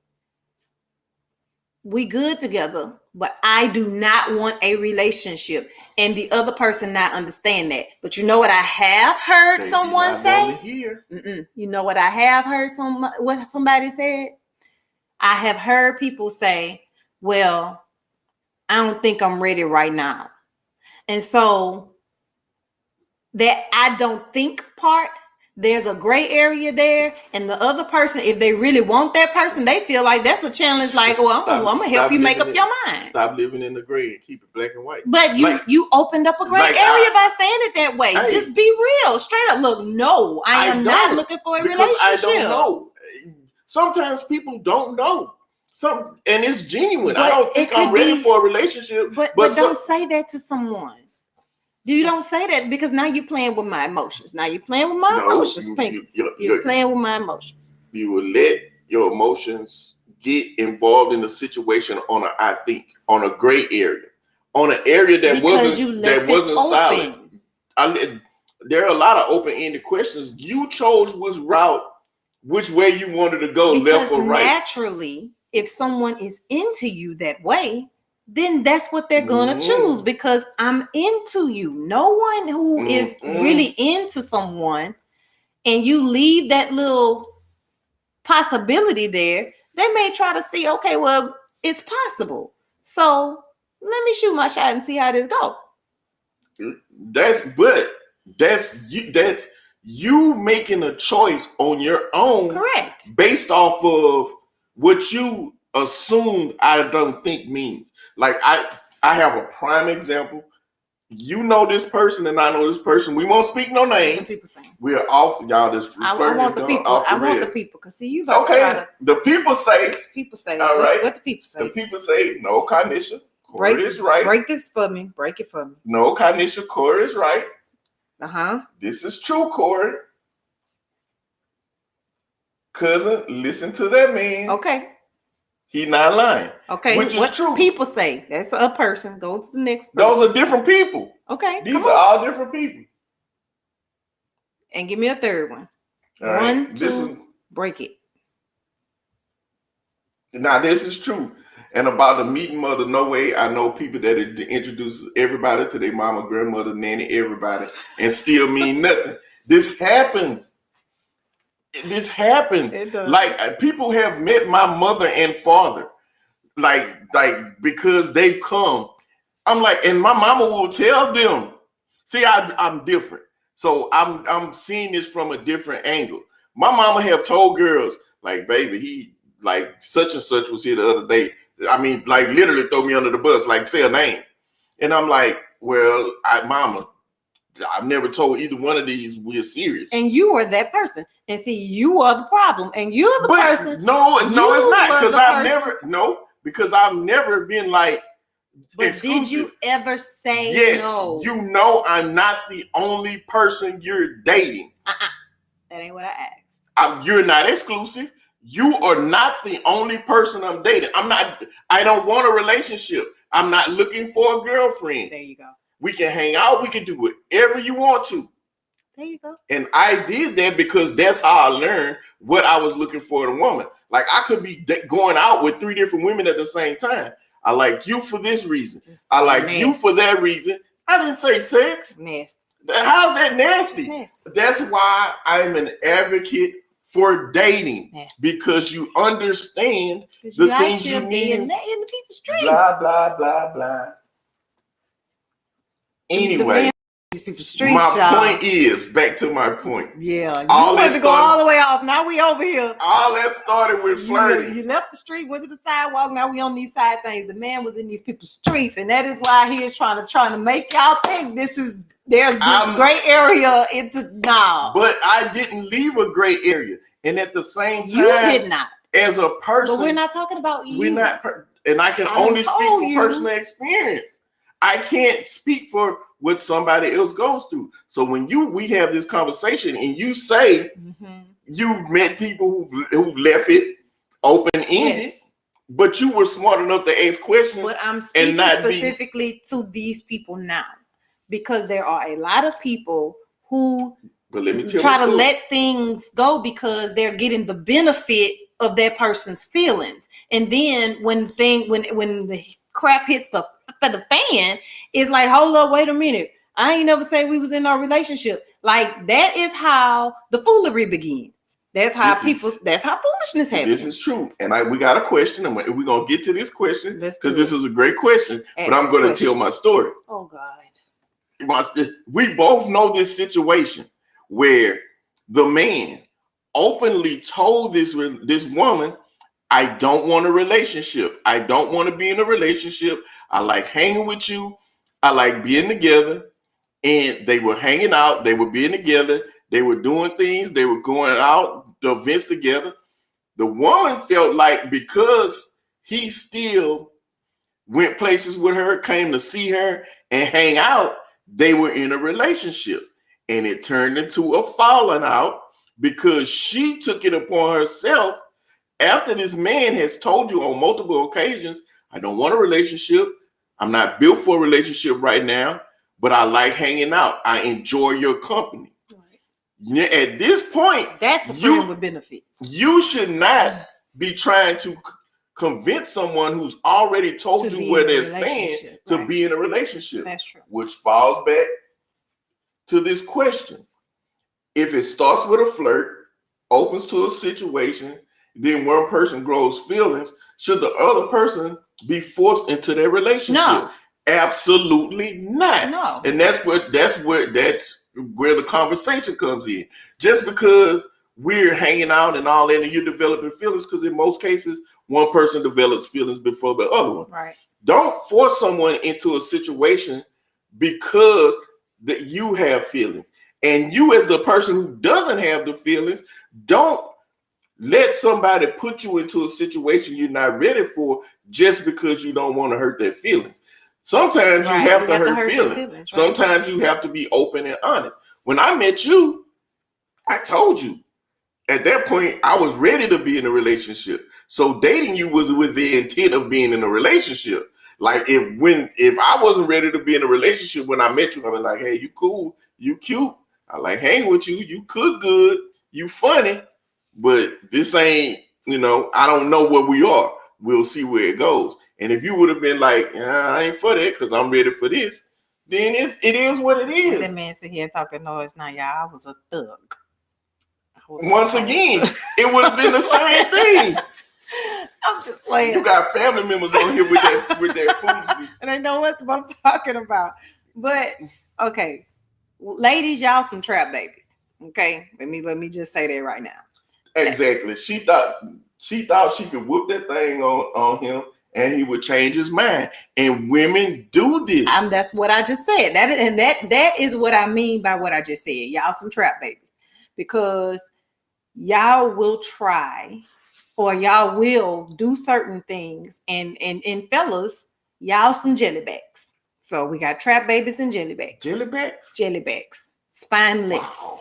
We good together, but I do not want a relationship, and the other person not understand that. But you know what I have heard someone say? You know what I have heard what somebody said? I have heard people say, well, I don't think I'm ready right now. And so that I don't think part, there's a gray area there. And the other person, if they really want that person, they feel like that's a challenge. Like, well, I'm going to help you make up your mind. Stop living in the gray and keep it black and white. But you opened up a gray area by saying it that way. Hey, just be real. Straight up. Look, no, I am not looking for a relationship. I don't know. Sometimes people don't know. And it's genuine. I don't think I'm ready for a relationship. But don't say that to someone. You don't say that because now you're playing with my emotions. Now you're playing with my emotions. You're playing with my emotions. You will let your emotions get involved in the situation on a gray area, on an area that wasn't solid. There are a lot of open-ended questions. You chose which way you wanted to go, left or right. Naturally, if someone is into you that way, then that's what they're gonna choose, because I'm into you. No one who is really into someone and you leave that little possibility there, they may try to see, okay, well, it's possible. So let me shoot my shot and see how this goes. That's you making a choice on your own. Correct. Based off of what you assumed I don't think means. Like I have a prime example. You know this person and I know this person. We won't speak no names. The people saying. We're off, y'all. This I want the people. I want the people, because see you. The people say. People say. All right. What the people say? The people say no, Carnisha. Corey is right. Break this for me. Break it for me. No, Carnisha. Corey is right. This is true, Corey. Cousin, listen to that man. Okay. He not lying. Okay. Which is true. People say. That's a person. Go to the next person. Those are different people. Okay. These are all different people. And give me a third one. All one, two, break it. Now, this is true. And about the meeting mother, no way. I know people that introduces everybody to their mama, grandmother, nanny, everybody, and still mean nothing. This happens. It does. Like, people have met my mother and father, like because they've come. I'm like, and my mama will tell them. See, I'm different, so I'm seeing this from a different angle. My mama have told girls, like, baby, he like such and such was here the other day. I mean, like, literally throw me under the bus, like, say a name. And I'm like, well, mama, I've never told either one of these we're serious. And you are that person. And see, you are the problem. And you're the person. No, it's not. Because I've never been like, but exclusive. Did you ever say no? Yes, you know I'm not the only person you're dating. That ain't what I asked. You're not exclusive. You are not the only person I'm dating. I don't want a relationship. I'm not looking for a girlfriend. There you go. We can hang out. We can do whatever you want to. There you go. And I did that because that's how I learned what I was looking for in a woman. Like, I could be going out with 3 different women at the same time. I like you for this reason. I like you for that reason. I didn't say sex. Nasty. How's that nasty? That's why I'm an advocate for dating. Nasty. Because you understand the things you need. In the people's streets. Blah, blah, blah, blah. Anyway, these people's streets, point is, back to my point. Yeah, you wanted to go all the way off. Now we over here. All that started with flirting. You left the street, went to the sidewalk. Now we on these side things. The man was in these people's streets, and that is why he is trying to make y'all think there's this gray area. But I didn't leave a gray area, and at the same time, you did not. As a person, but we're not talking about you. We're not, and I can only speak from personal experience. I can't speak for what somebody else goes through. So when we have this conversation and you say you've met people who've left it open-ended, but you were smart enough to ask questions. But I'm speaking specifically to these people now, because there are a lot of people who try to let things go because they're getting the benefit of that person's feelings. And then when the crap hits the fan, it's like, hold up, wait a minute. I ain't never say we was in our relationship. Like, that is how the foolery begins. That's how foolishness happens. This is true. And we got a question, and we're going to get to this question because this is a great question, but I'm going to tell my story. Oh, God. We both know this situation where the man openly told this woman, I don't want a relationship. I don't want to be in a relationship. I like hanging with you. I like being together. And they were hanging out. They were being together. They were doing things. They were going out to events together. The woman felt like because he still went places with her, came to see her and hang out, they were in a relationship. And it turned into a falling out because she took it upon herself after this man has told you on multiple occasions, I don't want a relationship. I'm not built for a relationship right now, but I like hanging out. I enjoy your company. Right. At this point, that's a friend with benefits. You should not be trying to convince someone who's already told you where they stand to be in a relationship. That's true. Which falls back to this question. If it starts with a flirt, opens to a situation, then one person grows feelings, should the other person be forced into their relationship? No. Absolutely not. No. And that's where the conversation comes in. Just because we're hanging out and all that and you're developing feelings, because in most cases, one person develops feelings before the other one. Right. Don't force someone into a situation because that you have feelings. And you, as the person who doesn't have the feelings, don't let somebody put you into a situation you're not ready for just because you don't want to hurt their feelings. Sometimes you have to hurt feelings. Right? Sometimes you have to be open and honest. When I met you, I told you at that point I was ready to be in a relationship. So dating you was with the intent of being in a relationship. Like if I wasn't ready to be in a relationship when I met you, I was like, hey, you cool, you cute, I like hanging with you, you cook good, you funny. But this ain't, I don't know where we are. We'll see where it goes. And if you would have been like, I ain't for that because I'm ready for this, then it is what it is. That man sit here talking noise now, y'all. I was a thug. Once again, it would have been the same thing. I'm just playing. You got family members on here with that foolishness. And they know what I'm talking about. But okay, ladies, y'all some trap babies. Okay, let me just say that right now. Exactly. She thought she could whoop that thing on him and he would change his mind. And women do this. That's what I just said. That is what I mean by what I just said. Y'all some trap babies. Because y'all will try or y'all will do certain things. And fellas, y'all some jellybacks. So we got trap babies and jellybacks. Jellybacks? Jellybacks. Spineless. Wow.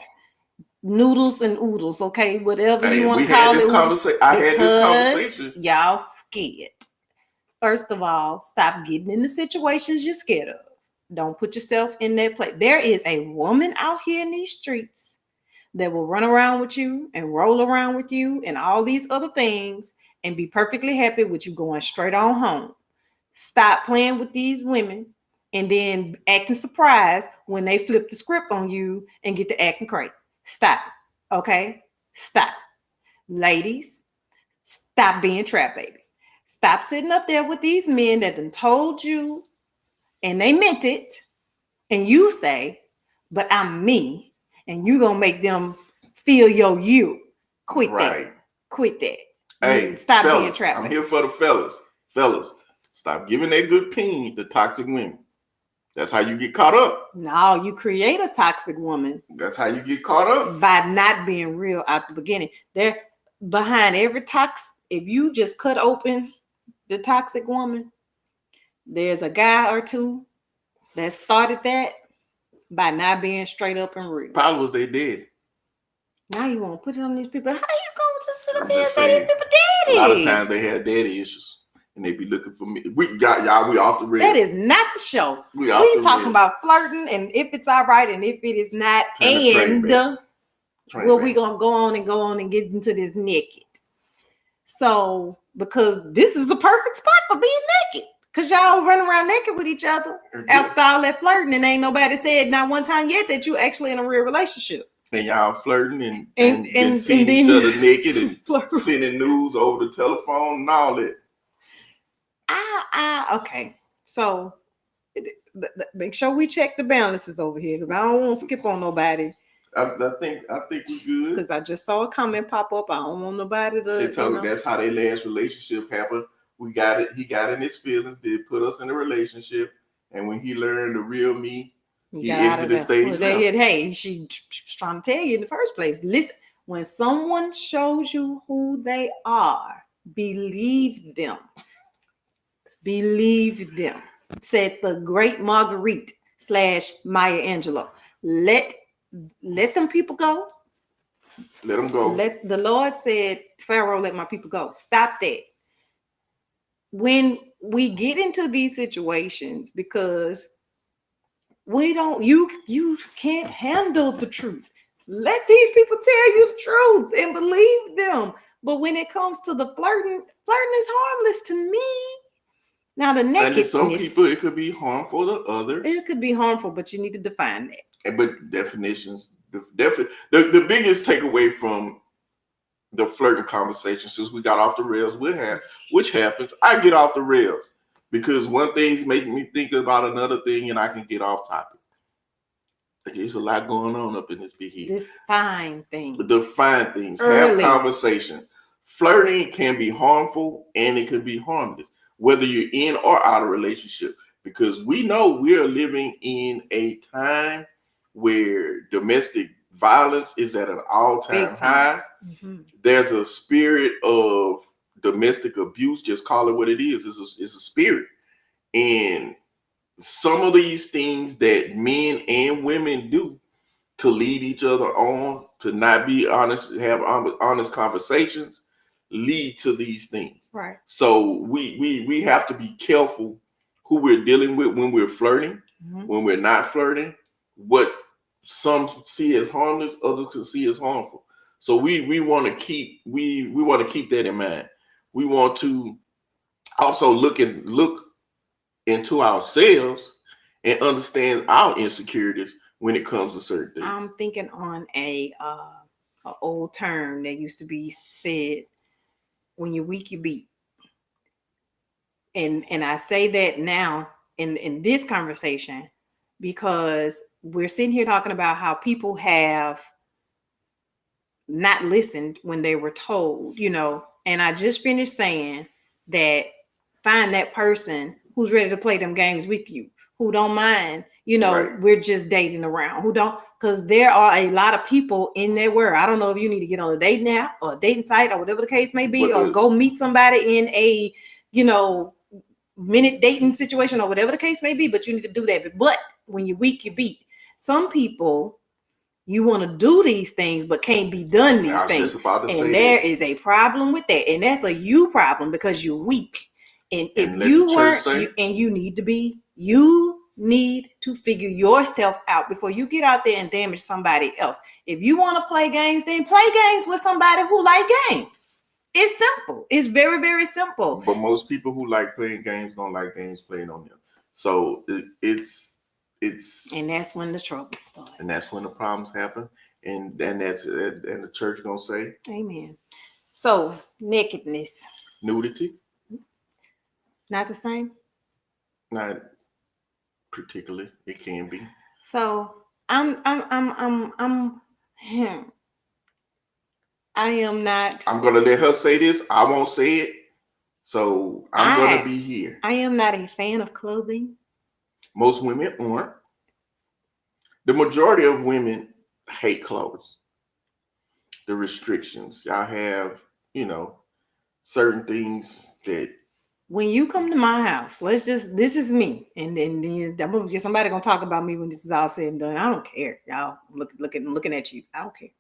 Noodles and oodles, okay, whatever you want to call it. I had this conversation. Y'all scared. First of all, stop getting in the situations you're scared of. Don't put yourself in that place. There is a woman out here in these streets that will run around with you and roll around with you and all these other things and be perfectly happy with you going straight on home. Stop playing with these women and then acting surprised when they flip the script on you and get to acting crazy. Stop. Okay? Stop. Ladies, stop being trap babies. Stop sitting up there with these men that done told you and they meant it. And you say, but I'm me. And you gonna make them feel you. Quit that. Quit that. Hey, stop fellas, being trap I'm babies. here for the fellas. Fellas, stop giving that good ping to toxic women. That's how you get caught up. No, you create a toxic woman. That's how you get caught up. By not being real at the beginning. They're behind every if you just cut open the toxic woman, there's a guy or two that started that by not being straight up and real. Probably was they dead. Now you want to put it on these people. How you going to just sit up there and say these people daddy? A lot of times they had daddy issues. And they be looking for me. We off the rails. That is not the show. We talking about flirting and if it's all right and if it is not. And we gonna go on and get into this naked. So because this is the perfect spot for being naked. Because y'all run around naked with each other after all that flirting and ain't nobody said not one time yet that you actually in a real relationship. And y'all flirting and seeing each other naked and sending news over the telephone and all that. Okay, so make sure we check the balances over here because I don't want to skip on nobody. I think we good because I just saw a comment pop up. I don't want nobody to. They told me that's how their last relationship happened. We got it. He got in his feelings. They put us in a relationship, and when he learned the real me, he exited the stage. Hey, she's trying to tell you in the first place. Listen, When someone shows you who they are, believe them. Believe them. Said the great Marguerite / Maya Angelou. Let them people go. Let them go. Let the Lord said, Pharaoh, let my people go. Stop that. When we get into these situations, because you can't handle the truth. Let these people tell you the truth and believe them. But when it comes to the flirting is harmless to me. Now the nakedness. And some people, it could be harmful to others. It could be harmful, but you need to define that. But definitions, the biggest takeaway from the flirting conversation, since we got off the rails, which happens, I get off the rails because one thing's making me think about another thing, and I can get off topic. Like, there's a lot going on up in this big head. Define things. Early. Have conversation. Flirting can be harmful and it can be harmless, whether you're in or out of a relationship, because we know we're living in a time where domestic violence is at an all-time high. Mm-hmm. There's a spirit of domestic abuse. Just call it what it is. It's a spirit. And some of these things that men and women do to lead each other on, to not be honest, have honest conversations, lead to these things. Right. So we have to be careful who we're dealing with when we're flirting, mm-hmm. when we're not flirting. What some see as harmless, others can see as harmful. So we want to keep that in mind. We want to also look into ourselves and understand our insecurities when it comes to certain things. I'm thinking on a old term that used to be said, when you're weak, you beat. And I say that now in this conversation because we're sitting here talking about how people have not listened when they were told, and I just finished saying that find that person who's ready to play them games with you, who don't mind, right. We're just dating around, who don't, because there are a lot of people in there where I don't know if you need to get on a dating app or a dating site or whatever the case may be, or go meet somebody in a, minute dating situation or whatever the case may be, but you need to do that. But when you're weak, you beat. Some people, you want to do these things, but can't be done these things. And there is a problem with that. And that's a you problem because you're weak. And if you weren't, you need to figure yourself out before you get out there and damage somebody else. If you want to play games, then play games with somebody who like games. It's simple. It's very, very simple. But most people who like playing games don't like games playing on them. So it's and that's when the trouble starts. And that's when the problems happen. And the church gonna say, amen. So nakedness, nudity, not the same. Not particularly. It can be. So I am not. I'm gonna let her say this. I won't say it. So I'm gonna be here. I am not a fan of clothing. Most women aren't. The majority of women hate clothes. The restrictions. Y'all have, certain things that. When you come to my house, this is me. And then somebody gonna talk about me when this is all said and done. I don't care. Y'all looking at you. I don't care.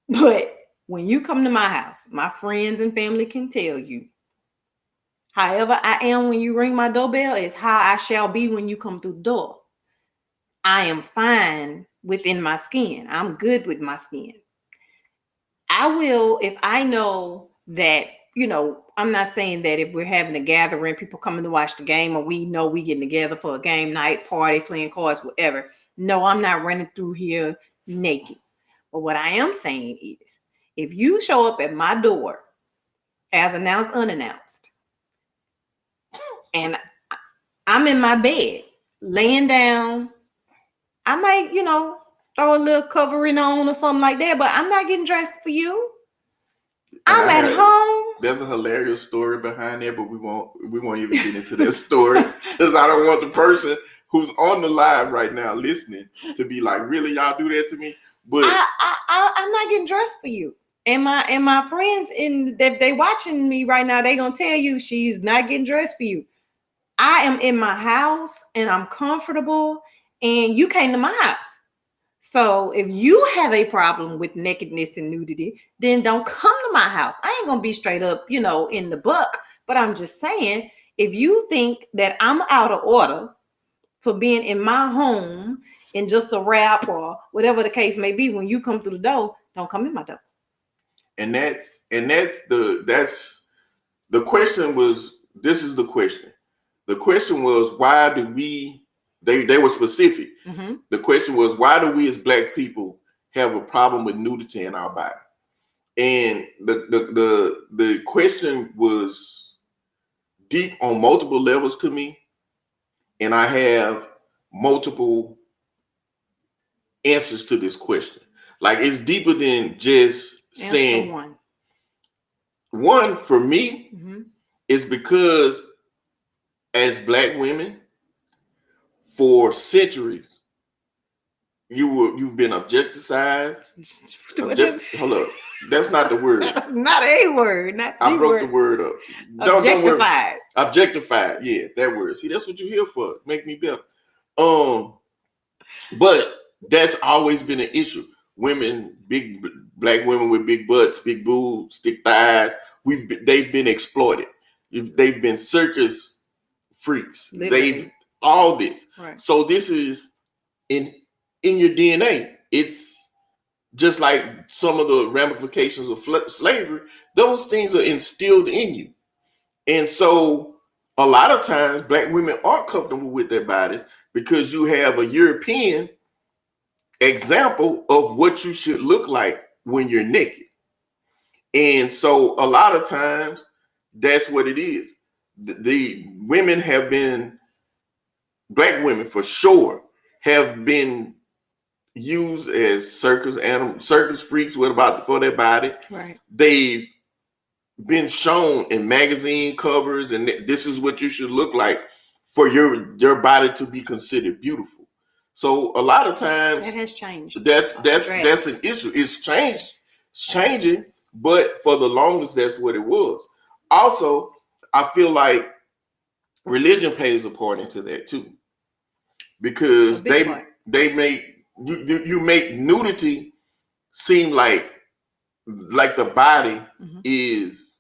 But when you come to my house, my friends and family can tell you, however I am when you ring my doorbell is how I shall be when you come through the door. I am fine within my skin. I'm good with my skin. I will, if I know that, I'm not saying that if we're having a gathering, people coming to watch the game, or we know we getting together for a game night, party, playing cards, whatever. No, I'm not running through here naked. But what I am saying is, if you show up at my door as announced, unannounced, and I'm in my bed, laying down, I might, throw a little covering on or something like that, but I'm not getting dressed for you. I'm at home. There's a hilarious story behind there, but we won't even get into that story because I don't want the person who's on the live right now listening to be like, really, y'all do that to me? But I'm not getting dressed for you. And my friends if they watching me right now, they gonna tell you she's not getting dressed for you. I am in my house and I'm comfortable, and you came to my house. So if you have a problem with nakedness and nudity, then don't come to my house. I ain't gonna be straight up, in the buck. But I'm just saying, if you think that I'm out of order for being in my home in just a wrap or whatever the case may be, when you come through the door, don't come in my door. And that's the question was, this is the question. The question was, why do we, they were specific. Mm-hmm. The question was, why do we as Black people have a problem with nudity in our body? And the question was deep on multiple levels to me. And I have multiple answers to this question. Like, it's deeper than just saying one for me. Mm-hmm. is because as Black women, for centuries, you've been objectified. Hold up, that's not the word. That's not a word. I broke the word up. Objectified. Objectified. Yeah, that word. See, that's what you're here for. Make me better. But that's always been an issue. Women, big Black women with big butts, big boobs, thick thighs. They've been exploited. They've been circus freaks. Literally. They've all this. Right. So this is in your DNA. It's just like some of the ramifications of slavery. Those things are instilled in you. And so a lot of times Black women aren't comfortable with their bodies because you have a European example of what you should look like when you're naked. And so a lot of times that's what it is. The women have been, Black women for sure, have been used as circus freaks for their body. Right. They've been shown in magazine covers, and this is what you should look like for your body to be considered beautiful. So a lot of times that has changed. That's an issue. It's changing, but for the longest, that's what it was. Also, I feel like religion plays a part into that too, because they make you make nudity seem like the body is,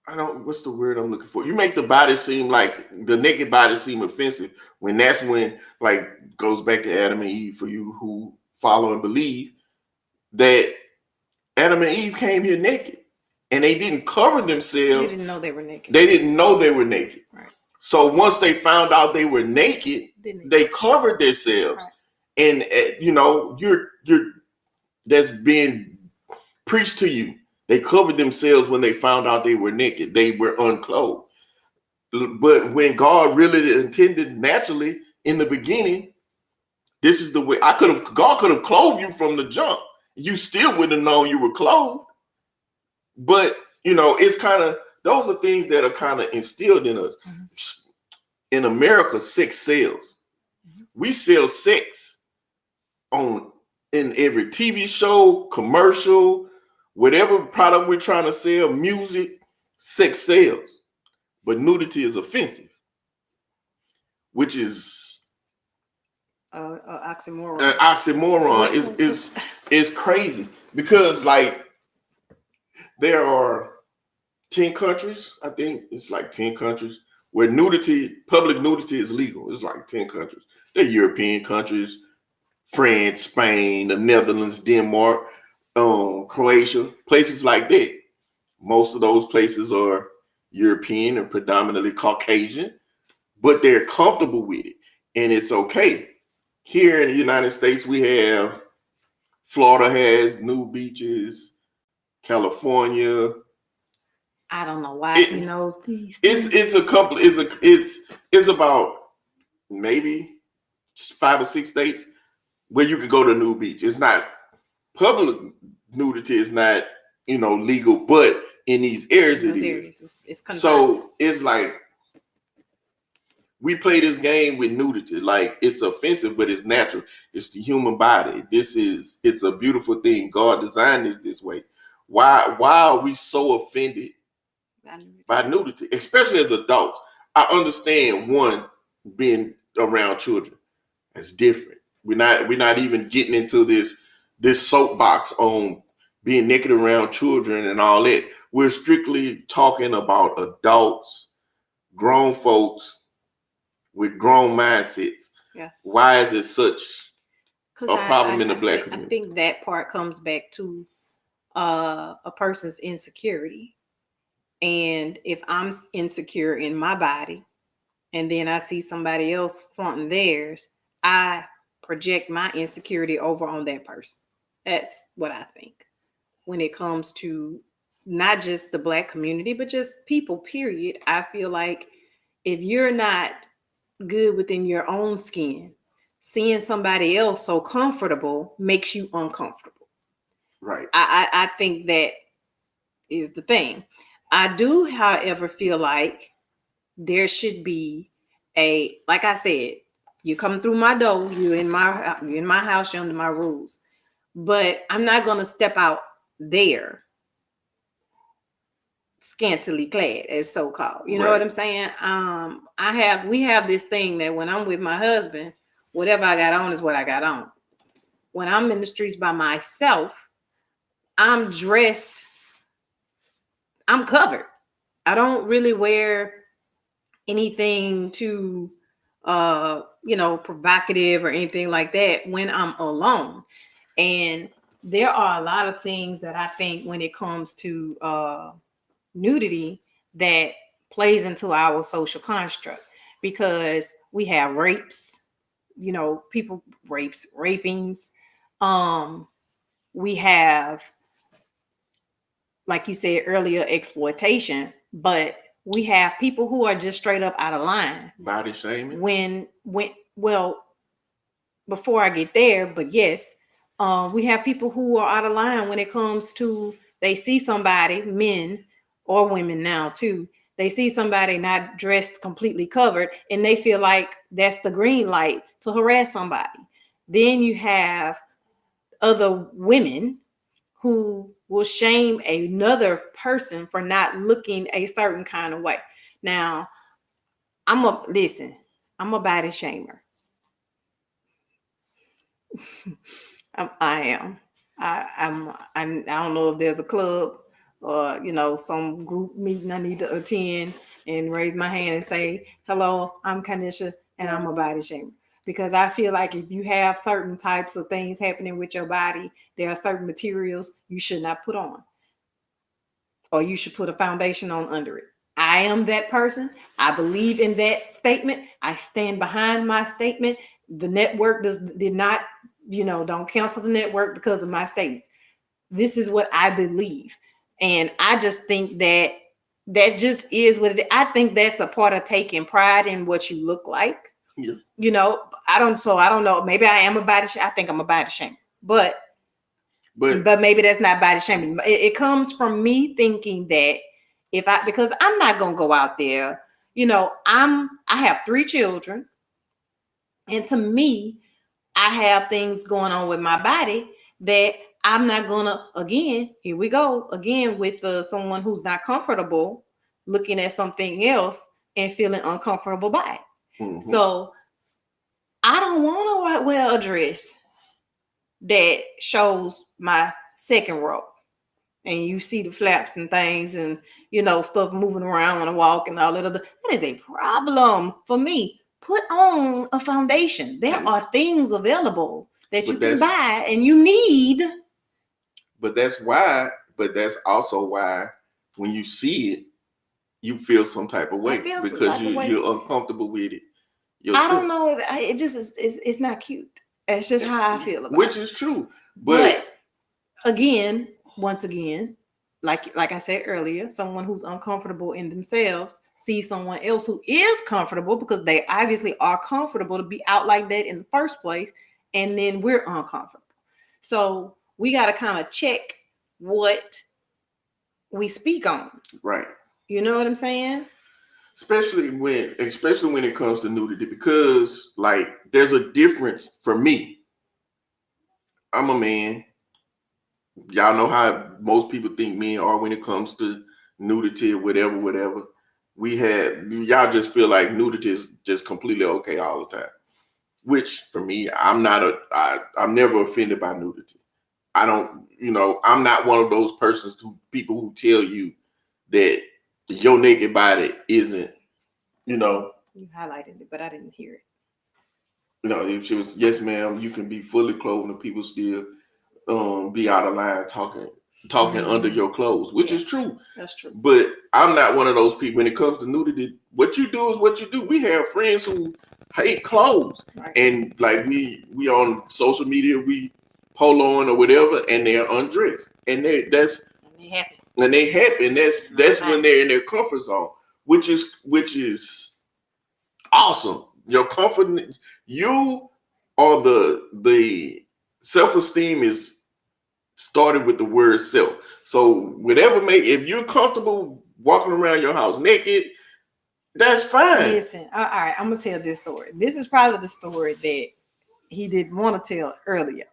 what's the word I'm looking for? You make the body seem like, the naked body seem offensive, when that's when, like, goes back to Adam and Eve, for you who follow and believe that Adam and Eve came here naked and they didn't cover themselves. They didn't know they were naked. They didn't know they were naked. Right. So once they found out they were naked, they covered themselves. Right. And you're that's being preached to you. They covered themselves when they found out they were naked. They were unclothed. But when God really intended naturally in the beginning, this is the way God could have clothed you from the jump. You still wouldn't have known you were clothed. But it's kind of, those are things that are kind of instilled in us. Mm-hmm. In America, sex sells. Mm-hmm. We sell sex in every TV show, commercial, whatever product we're trying to sell, music, sex sells. But nudity is offensive, which is oxymoron. An oxymoron is crazy, because like there are 10 countries, I think it's like 10 countries where public nudity is legal. It's like 10 countries. They're European countries, France, Spain, the Netherlands, Denmark, Croatia, places like that. Most of those places are European and predominantly Caucasian, but they're comfortable with it and it's okay. Here in the United States, we have, Florida has nude beaches, California. I don't know why he knows these. It's about maybe 5 or 6 states where you can go to a nude beach. It's not public nudity, is not legal, but in these areas it is. It's so it's like we play this game with nudity. Like, it's offensive, but it's natural. It's the human body. It's a beautiful thing. God designed this way. Why are we so offended by nudity, especially as adults? I understand one, being around children. That's different. We're not even getting into this soapbox on being naked around children and all that. We're strictly talking about adults, grown folks with grown mindsets. Yeah. Why is it such a problem in the Black community? I think that part comes back to a person's insecurity. And if I'm insecure in my body and then I see somebody else flaunting theirs, I project my insecurity over on that person. That's what I think when it comes to not just the Black community, but just people, period. I feel like if you're not good within your own skin, seeing somebody else so comfortable makes you uncomfortable. Right. I think that is the thing. I do, however, feel like there should be like I said, you come through my door, you're in my house, you're under my rules. But I'm not gonna step out there scantily clad, as so called. You know what I'm saying? We have this thing that when I'm with my husband, whatever I got on is what I got on. When I'm in the streets by myself, I'm dressed, I'm covered. I don't really wear anything too provocative or anything like that when I'm alone. And there are a lot of things that I think when it comes to nudity that plays into our social construct, because we have rapes, rapings. We have, like you said earlier, exploitation, but we have people who are just straight up out of line. Body shaming. Well, before I get there, but yes, we have people who are out of line when it comes to, they see somebody, men or women now too, they see somebody not dressed completely covered and they feel like that's the green light to harass somebody. Then you have other women who will shame another person for not looking a certain kind of way. Now, I'm a body shamer. I am. I don't know if there's a club or some group meeting I need to attend and raise my hand and say, hello, I'm Kanisha and I'm a body shamer. Because I feel like if you have certain types of things happening with your body, there are certain materials you should not put on, or you should put a foundation on under it. I am that person. I believe in that statement. I stand behind my statement. The network did not, don't cancel the network because of my statements. This is what I believe. And I just think that just is what it is. I think that's a part of taking pride in what you look like. Yeah. I don't know. Maybe I am a body shamer. I think I'm a body shamer. But maybe that's not body shaming. It comes from me thinking that because I'm not gonna go out there, I have 3 children, and to me, I have things going on with my body that I'm not gonna, again, here we go again with someone who's not comfortable looking at something else and feeling uncomfortable by it. Mm-hmm. So I don't want to wear a dress that shows my second row and you see the flaps and things and stuff moving around when I walk and all that other. That is a problem for me. Put on a foundation. There are things available that you can buy and you need. But that's also why when you see it, you feel some type of way because you're uncomfortable with it yourself. I don't know. It just is. It's not cute. That's just how I feel about it. Which is true. But once again, like I said earlier, someone who's uncomfortable in themselves sees someone else who is comfortable because they obviously are comfortable to be out like that in the first place, and then we're uncomfortable. So we got to kind of check what we speak on. Right. You know what I'm saying? especially when it comes to nudity, because like there's a difference for me. I'm a man. Y'all know how most people think men are when it comes to nudity or whatever, whatever. Y'all just feel like nudity is just completely okay all the time. Which for me, I'm never offended by nudity. I don't, I'm not one of those people who tell you that your naked body isn't, you know, You highlighted it, but I didn't hear it. if she was, yes, ma'am, you can be fully clothed and people still be out of line talking under your clothes, which is true. That's true. But I'm not one of those people when it comes to nudity. What you do is what you do. We have friends who hate clothes, and like we on social media, we pull on or whatever, and they're undressed, and they happy, and that's when they're in their comfort zone, which is awesome. Your comfort, you are the self-esteem is started with the word self. So if you're comfortable walking around your house naked, that's fine. Listen, all right, I'm gonna tell this story. This is probably the story that he didn't want to tell earlier.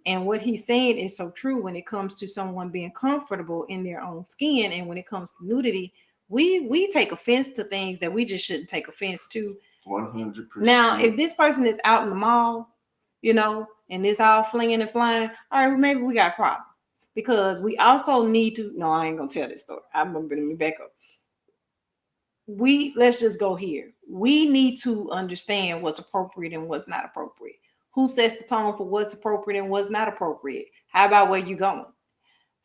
And what he's saying is so true when it comes to someone being comfortable in their own skin. And when it comes to nudity, we take offense to things that we just shouldn't take offense to. 100%. Now, if this person is out in the mall, and it's all flinging and flying, all right, maybe we got a problem. Because we also need to, no, I ain't gonna tell this story. I'm gonna bring me back up. Let's just go here. We need to understand what's appropriate and what's not appropriate. Who sets the tone for what's appropriate and what's not appropriate? How about where you're going?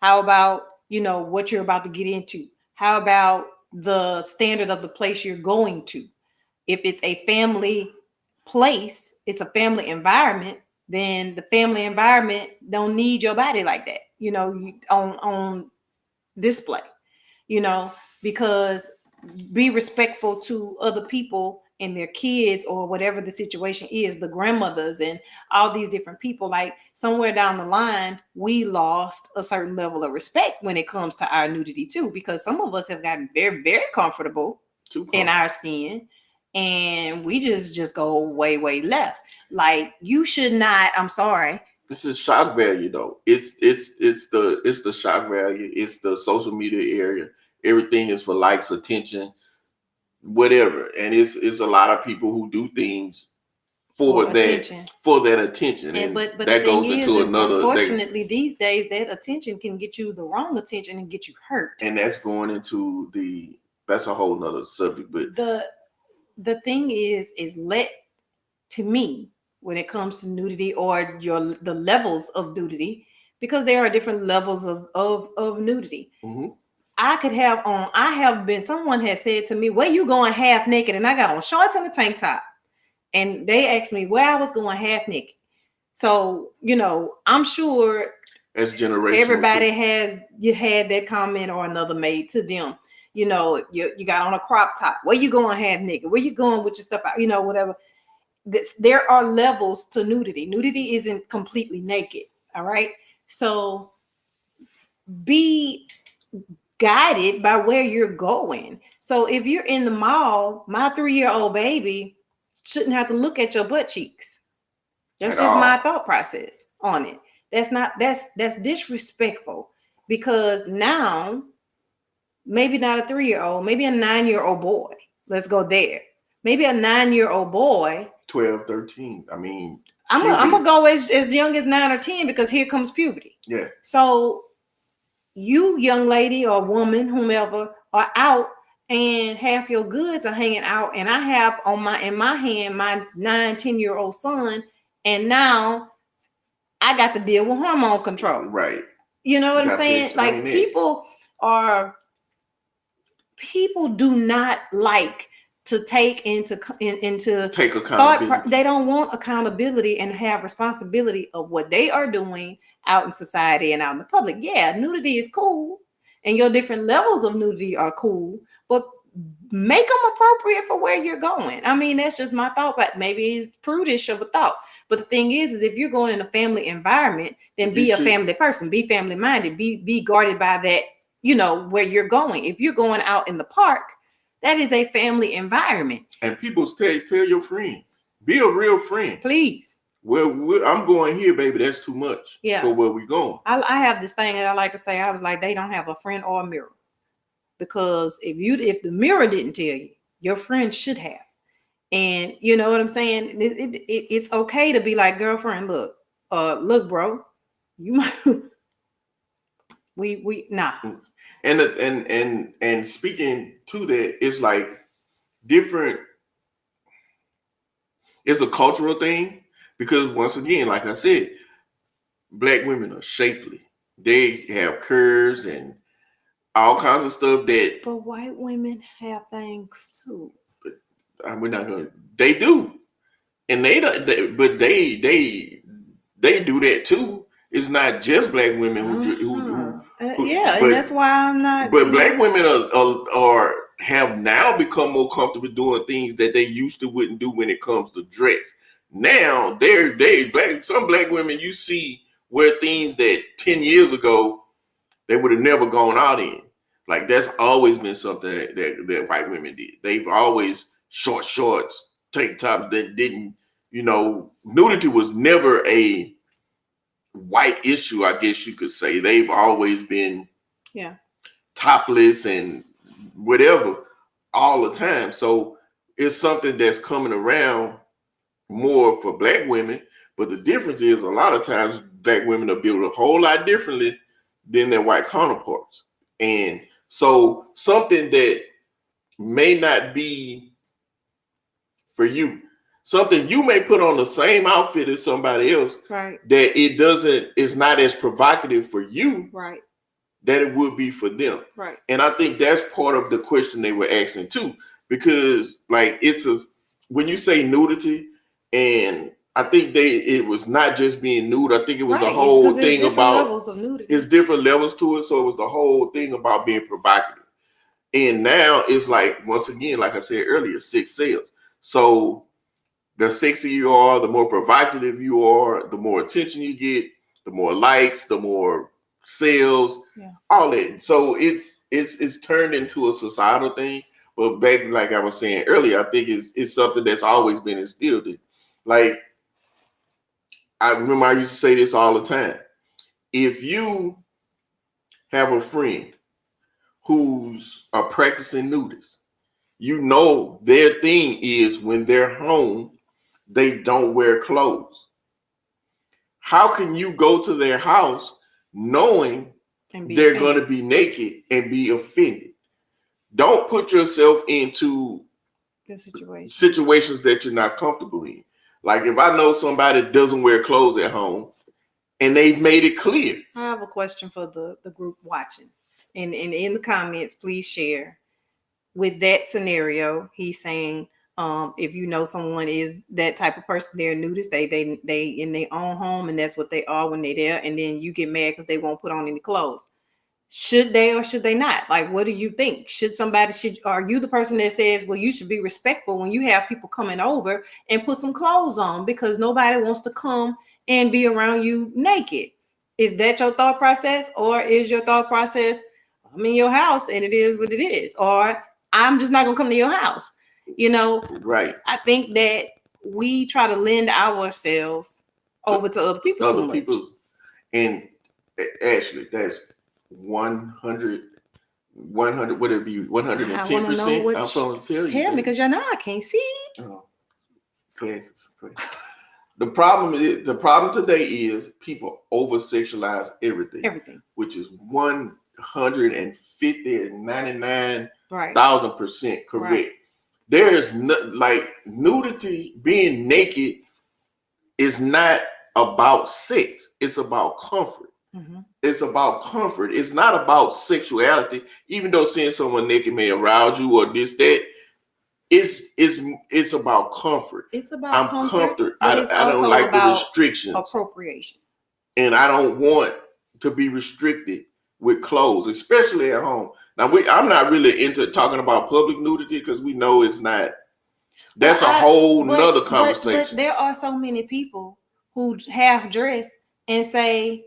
How about, what you're about to get into? How about the standard of the place you're going to? If it's a family place, it's a family environment, then the family environment don't need your body like that, on display, because be respectful to other people and their kids or whatever the situation is, the grandmothers and all these different people. Like somewhere down the line, we lost a certain level of respect when it comes to our nudity too, because some of us have gotten very, very comfortable in our skin. And we just go way, way left. Like you should not. I'm sorry. This is shock value though. It's the shock value. It's the social media area. Everything is for likes, attention, whatever. And it's a lot of people who do things for that attention. And but that goes into another. Unfortunately, these days that attention can get you the wrong attention and get you hurt. And that's going into that's a whole nother subject. But the thing is to me, when it comes to nudity or the levels of nudity, because there are different levels of nudity. Mm-hmm. Someone has said to me, where you going half naked? And I got on shorts and a tank top. And they asked me where I was going half naked. So, I'm sure that's generational. Everybody you had that comment or another made to them. You got on a crop top. Where you going half naked? Where you going with your stuff out? Whatever. There are levels to nudity. Nudity isn't completely naked. All right. So be guided by where you're going. So if you're in the mall, my 3-year-old baby shouldn't have to look at your butt cheeks. That's just my thought process on it. That's disrespectful, because now maybe not a 3-year-old, maybe a 9-year-old boy. Let's go there. Maybe a 9-year-old boy. 12, 13. I mean, I'm gonna go as young as 9 or 10, because here comes puberty. Yeah. So you, young lady or woman, whomever, are out and half your goods are hanging out, and I have in my hand my 9-10-year-old son, and now I got to deal with hormone control. Right. You know what I'm saying? Like people do not like to take accountability. They don't want accountability and have responsibility of what they are doing out in society and out in the public. Yeah, nudity is cool, and your different levels of nudity are cool, but make them appropriate for where you're going. I mean, that's just my thought, but maybe it's prudish of a thought. But the thing is if you're going in a family environment, then be a family person, be family minded, be guarded by that, where you're going. If you're going out in the park, That is a family environment. And people tell your friends, be a real friend. Please. Well, I'm going here, baby. That's too much for where we're going. I have this thing that I like to say. I was like, they don't have a friend or a mirror. Because if the mirror didn't tell you, your friend should have. And you know what I'm saying? It's okay to be like, girlfriend, look, bro, you might we nah. And speaking to that, it's like different. It's a cultural thing because once again, like I said, Black women are shapely. They have curves and all kinds of stuff that. But white women have things too. But we're not going. They do, and they don't. But they do that too. It's not just Black women who yeah, and that's why I'm not. But Black women are have now become more comfortable doing things that they used to wouldn't do when it comes to dress. Now some Black women you see wear things that 10 years ago they would have never gone out in. Like that's always been something that white women did. They've always shorts, tank tops that didn't, nudity was never a white issue, I guess you could say. They've always been topless and whatever all the time. So it's something that's coming around more for Black women. But the difference is a lot of times Black women are built a whole lot differently than their white counterparts. And so something that may not be for you, something you may put on the same outfit as somebody else, right? That it's not as provocative for you, right? That it would be for them, right? And I think that's part of the question they were asking too, because like when you say nudity, and I think it was not just being nude. I think it was the whole thing about levels of nudity. It's different levels to it, so it was the whole thing about being provocative. And now it's like, once again, like I said earlier, 6 sales. So the sexier you are, the more provocative you are, the more attention you get, the more likes, the more sales, all that. So it's turned into a societal thing. But back, like I was saying earlier, I think it's something that's always been instilled in. Like, I remember I used to say this all the time. If you have a friend who's a practicing nudist, their thing is when they're home, they don't wear clothes. How can you go to their house knowing they're going to be naked and be offended? Don't put yourself into situations that you're not comfortable in. Like if I know somebody doesn't wear clothes at home and they've made it clear. I have a question for the group watching. And in the comments, please share. With that scenario, he's saying, if you know someone is that type of person, they're nudist, they in their own home, and that's what they are when they're there, and then you get mad because they won't put on any clothes. Should they or should they not? Like, what do you think? Are you the person that says, well, you should be respectful when you have people coming over and put some clothes on because nobody wants to come and be around you naked? Is that your thought process, or is your thought process, I'm in your house and it is what it is, or I'm just not gonna come to your house? Right. I think that we try to lend ourselves over to other people too much. And actually, that's 100, would it be 110%? I'm supposed to tell you. Tell me, because you're not, I can't see. Oh, glasses. The problem today is people over sexualize everything, which is 199,000% correct. Right. There is nudity, being naked is not about sex. It's about comfort. Mm-hmm. It's about comfort. It's not about sexuality. Even though seeing someone naked may arouse you or this, that, it's about comfort. It's about comfort. I don't like the restrictions. Appropriation. And I don't want to be restricted with clothes, especially at home. Now, I'm not really into talking about public nudity because we know it's not. That's a whole nother conversation. But there are so many people who half dress and say,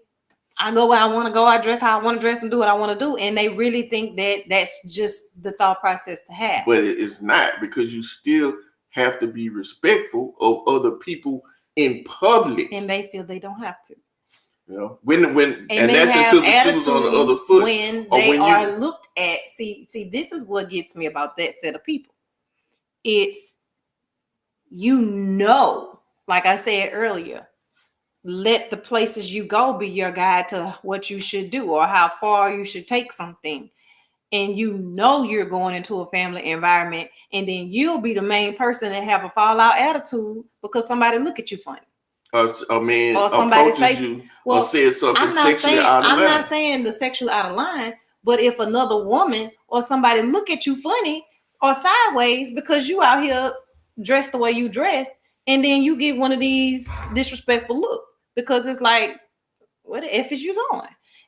I go where I want to go, I dress how I want to dress, and do what I want to do. And they really think that that's just the thought process to have. But it's not, because you still have to be respectful of other people in public. And they feel they don't have to. You know, when and that's until the shoes on the other foot. When they are looked at. See, this is what gets me about that set of people. It's, like I said earlier, let the places you go be your guide to what you should do or how far you should take something. And you're going into a family environment, and then you'll be the main person that have a fallout attitude because somebody look at you funny. A man or somebody approaches you or says something sexually out of line. I'm not saying the sexually out of line, but if another woman or somebody look at you funny or sideways because you out here dressed the way you dressed, and then you get one of these disrespectful looks because it's like, where the F is you going?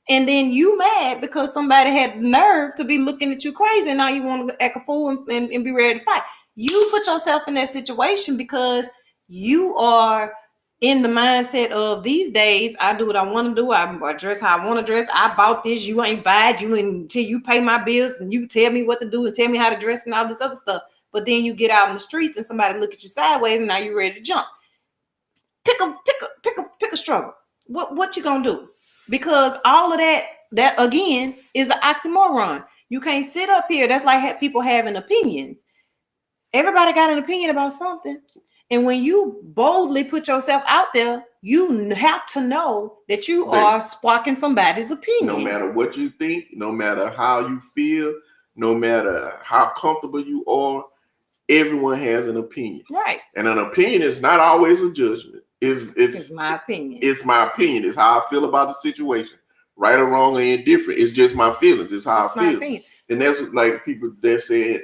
And then you mad because somebody had the nerve to be looking at you crazy, and now you want to act a fool and be ready to fight. You put yourself in that situation because you are in the mindset of these days, I do what I want to do. I dress how I want to dress. I bought this. You ain't buy it. You until you pay my bills and you tell me what to do and tell me how to dress and all this other stuff. But then you get out in the streets and somebody look at you sideways and now you're ready to jump. Pick a struggle. What you gonna do? Because all of that again is an oxymoron. You can't sit up here. That's like people having opinions. Everybody got an opinion about something. And when you boldly put yourself out there, you have to know that you are sparking somebody's opinion. No matter what you think, no matter how you feel, no matter how comfortable you are, everyone has an opinion. Right. And an opinion is not always a judgment. It's my opinion. It's my opinion. It's how I feel about the situation. Right or wrong or indifferent. It's just my feelings. It's how I feel. Opinion. And that's like people that say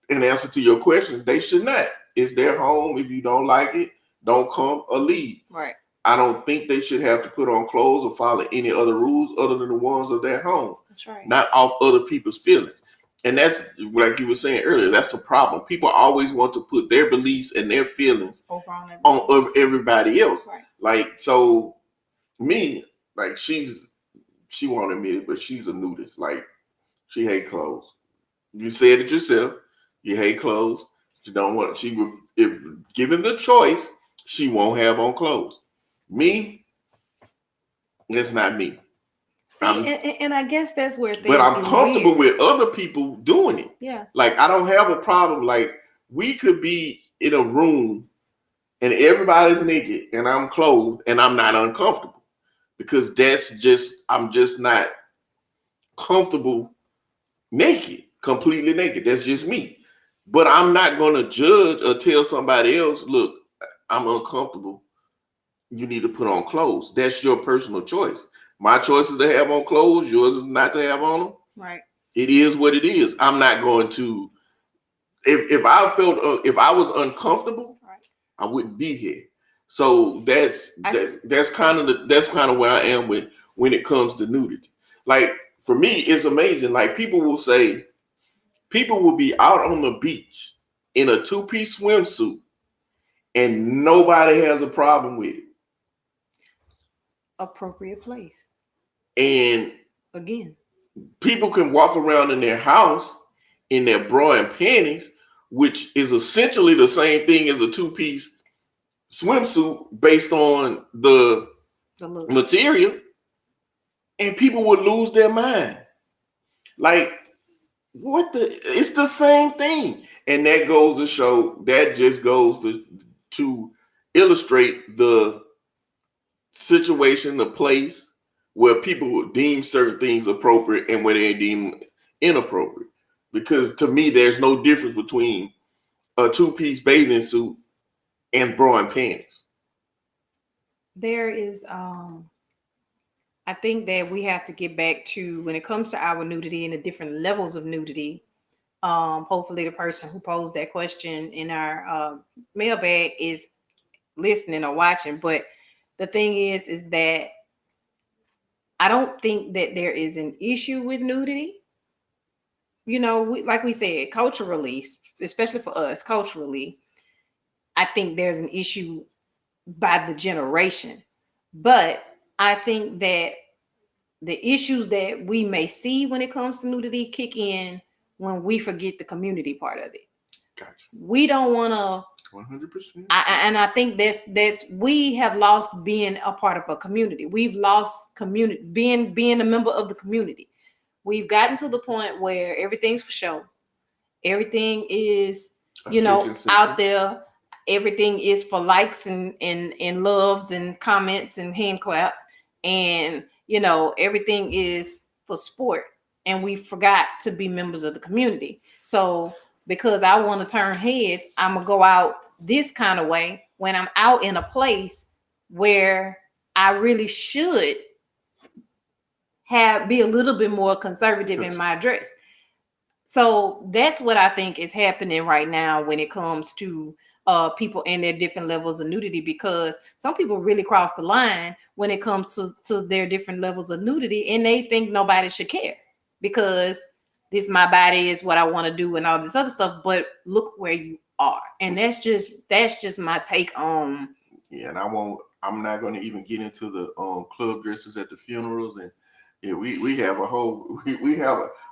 in answer to your question, they should not. It's their home. If you don't like it, don't come or leave. Right. I don't think they should have to put on clothes or follow any other rules other than the ones of their home. That's right. Not off other people's feelings. And that's like you were saying earlier, that's the problem. People always want to put their beliefs and their feelings on everybody else. Right. Like, so me, like she won't admit it, but she's a nudist. Like, she hate clothes. You said it yourself. You hate clothes. She don't want. She would, if given the choice, she won't have on clothes. Me, that's not me. See, and I guess that's where things. But I'm comfortable with other people doing it. Yeah. Like, I don't have a problem. Like, we could be in a room and everybody's naked and I'm clothed and I'm not uncomfortable because I'm just not comfortable naked, completely naked. That's just me. But I'm not going to judge or tell somebody else, look, I'm uncomfortable. You need to put on clothes. That's your personal choice. My choice is to have on clothes. Yours is not to have on them. Right. It is what it is. I'm not going to. If I was uncomfortable, right, I wouldn't be here. So that's kind of where I am with when it comes to nudity. Like, for me, it's amazing. Like, people will be out on the beach in a 2-piece swimsuit and nobody has a problem with it. Appropriate place. And again, people can walk around in their house in their bra and panties, which is essentially the same thing as a 2-piece swimsuit based on the material, and people would lose their mind. Like, it's the same thing. And that goes to show, that just goes to illustrate the situation, the place where people would deem certain things appropriate and where they deem inappropriate. Because to me, there's no difference between a 2-piece bathing suit and bra and panties. There is, I think that we have to get back to, when it comes to our nudity and the different levels of nudity, hopefully the person who posed that question in our mailbag is listening or watching. But the thing is that I don't think that there is an issue with nudity. You know, like we said, culturally, especially for us, culturally, I think there's an issue by the generation. But I think that the issues that we may see when it comes to nudity kick in when we forget the community part of it. Gotcha. We don't want to 100%. And I think that's we have lost being a part of a community. We've lost community, being a member of the community. We've gotten to the point where everything's for show. Everything is, out there. Everything is for likes and loves and comments and hand claps. And, everything is for sport. And we forgot to be members of the community. So because I want to turn heads, I'm going to go out this kind of way when I'm out in a place where I really should be a little bit more conservative in my dress. So that's what I think is happening right now when it comes to people and their different levels of nudity, because some people really cross the line when it comes to their different levels of nudity, and they think nobody should care because this my body is what I want to do and all this other stuff. But look where you are, and that's just my take on. Yeah, and I'm not going to even get into the club dresses at the funerals, and yeah, we have a whole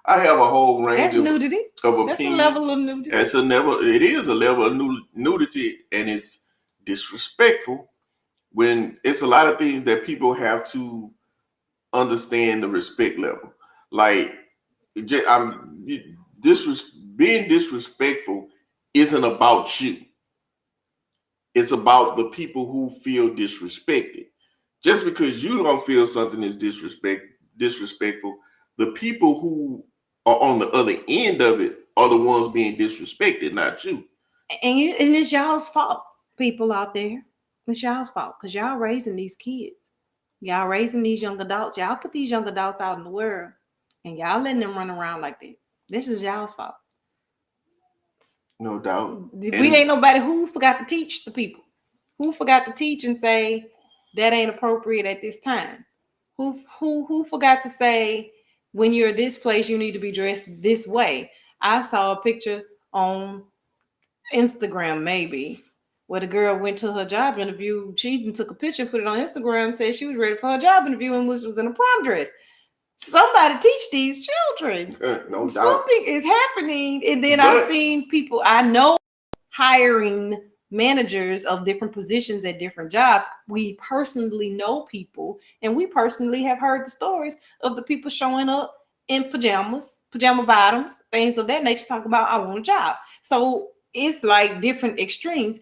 I have a whole range of nudity. Of opinions. That's a level of nudity. It is a level of nudity, and it's disrespectful when it's a lot of things that people have to understand the respect level. Like, being disrespectful isn't about you. It's about the people who feel disrespected. Just because you don't feel something is disrespectful, the people who are on the other end of it are the ones being disrespected, not you. And it's y'all's fault, people out there. It's y'all's fault because y'all raising these kids. Y'all raising these young adults. Y'all put these young adults out in the world and y'all letting them run around like that. This is y'all's fault. No doubt. We ain't nobody who forgot to teach the people. Who forgot to teach and say that ain't appropriate at this time? Who forgot to say when you're this place you need to be dressed this way? I saw a picture on Instagram maybe where the girl went to her job interview. She even took a picture and put it on Instagram, said she was ready for her job interview and was in a prom dress. Somebody teach these children. No doubt. Something is happening. And then I've seen people I know hiring managers of different positions at different jobs. We personally know people, and we personally have heard the stories of the people showing up in pajamas, pajama bottoms, things of that nature, talking about I want a job. So it's like different extremes.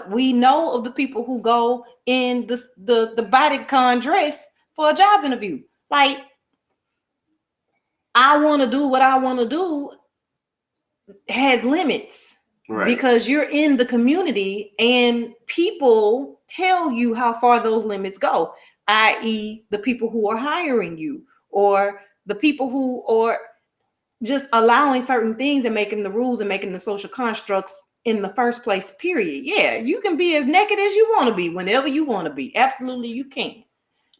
We know of the people who go in the bodycon dress for a job interview. Like, I want to do what I want to do has limits. Right. Because you're in the community and people tell you how far those limits go, i.e. the people who are hiring you or the people who are just allowing certain things and making the rules and making the social constructs in the first place, period. Yeah, you can be as naked as you want to be whenever you want to be. Absolutely, you can.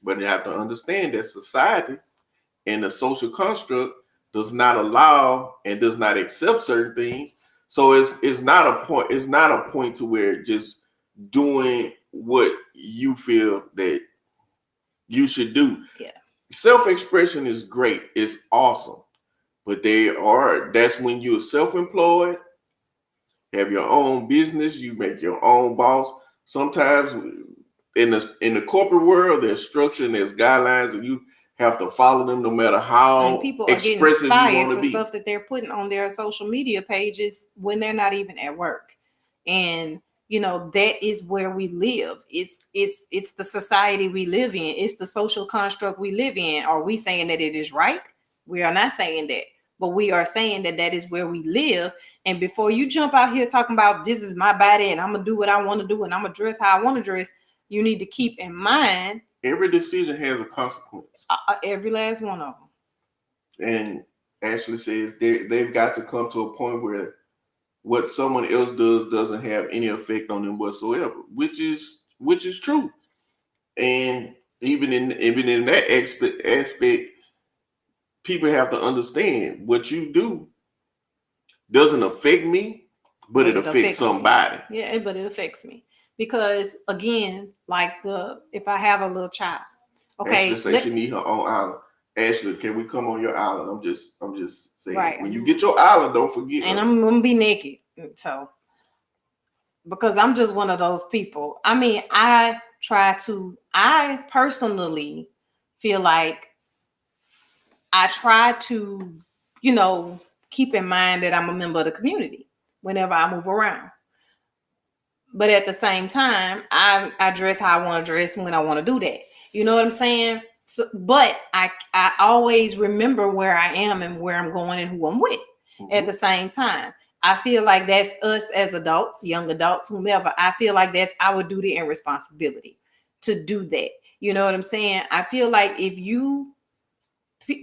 But you have to understand that society and the social construct does not allow and does not accept certain things. So it's not a point. It's not a point to where just doing what you feel that you should do. Yeah. Self-expression is great. It's awesome. But that's when you're self-employed, have your own business, you make your own boss. Sometimes in the corporate world, there's structure and there's guidelines, and you have to follow them no matter how people are expressive getting fired you want to be. Stuff that they're putting on their social media pages when they're not even at work. And that is where we live. It's the society we live in. It's the social construct we live in. Are we saying that it is right? We are not saying that, but we are saying that is where we live. And before you jump out here talking about this is my body and I'm gonna do what I want to do and I'm gonna dress how I want to dress, you need to keep in mind every decision has a consequence. Every last one of them. And Ashley says they've got to come to a point where what someone else does doesn't have any effect on them whatsoever, which is true. And even in that aspect, people have to understand what you do doesn't affect me, but it affects somebody. Me. Yeah, but it affects me because again, like if I have a little child Okay. Ashley say she need her own island. Ashley, can we come on your island? I'm just saying. Right. When you get your island, don't forget. And I'm gonna be naked. So because I'm just one of those people. I mean, I personally feel like I try to, keep in mind that I'm a member of the community whenever I move around. But at the same time, I dress how I want to dress when I want to do that. You know what I'm saying? So, but I always remember where I am and where I'm going and who I'm with. Mm-hmm. At the same time, I feel like that's us as adults, young adults, whomever. I feel like that's our duty and responsibility to do that. You know what I'm saying? I feel like if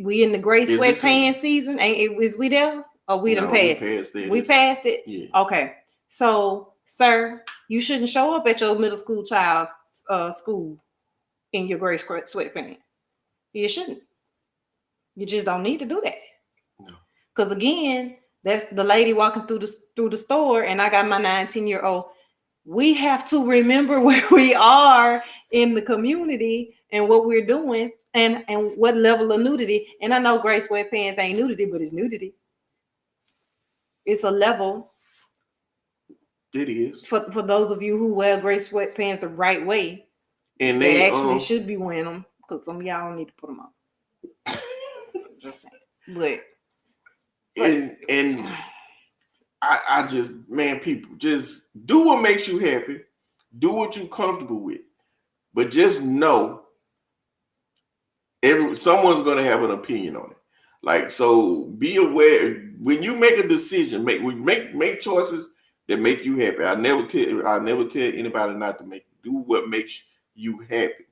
we in the gray sweatpants season, is we there? Or we done passed it? We passed it? Yeah. Okay. So, sir, you shouldn't show up at your middle school child's school in your gray sweatpants. You shouldn't. You just don't need to do that. No. Because again, that's the lady walking through the store, and I got my 19-year-old. We have to remember where we are in the community and what we're doing and what level of nudity. And I know gray sweatpants ain't nudity, but it's nudity. It's a level. It is. For those of you who wear gray sweatpants the right way, and they actually should be wearing them, because some of y'all don't need to put them on. Just saying. And I just, man, people, just do what makes you happy. Do what you're comfortable with. But just know someone's going to have an opinion on it. Like, so be aware when you make a decision, make choices that make you happy. I never tell anybody not to do what makes you happy.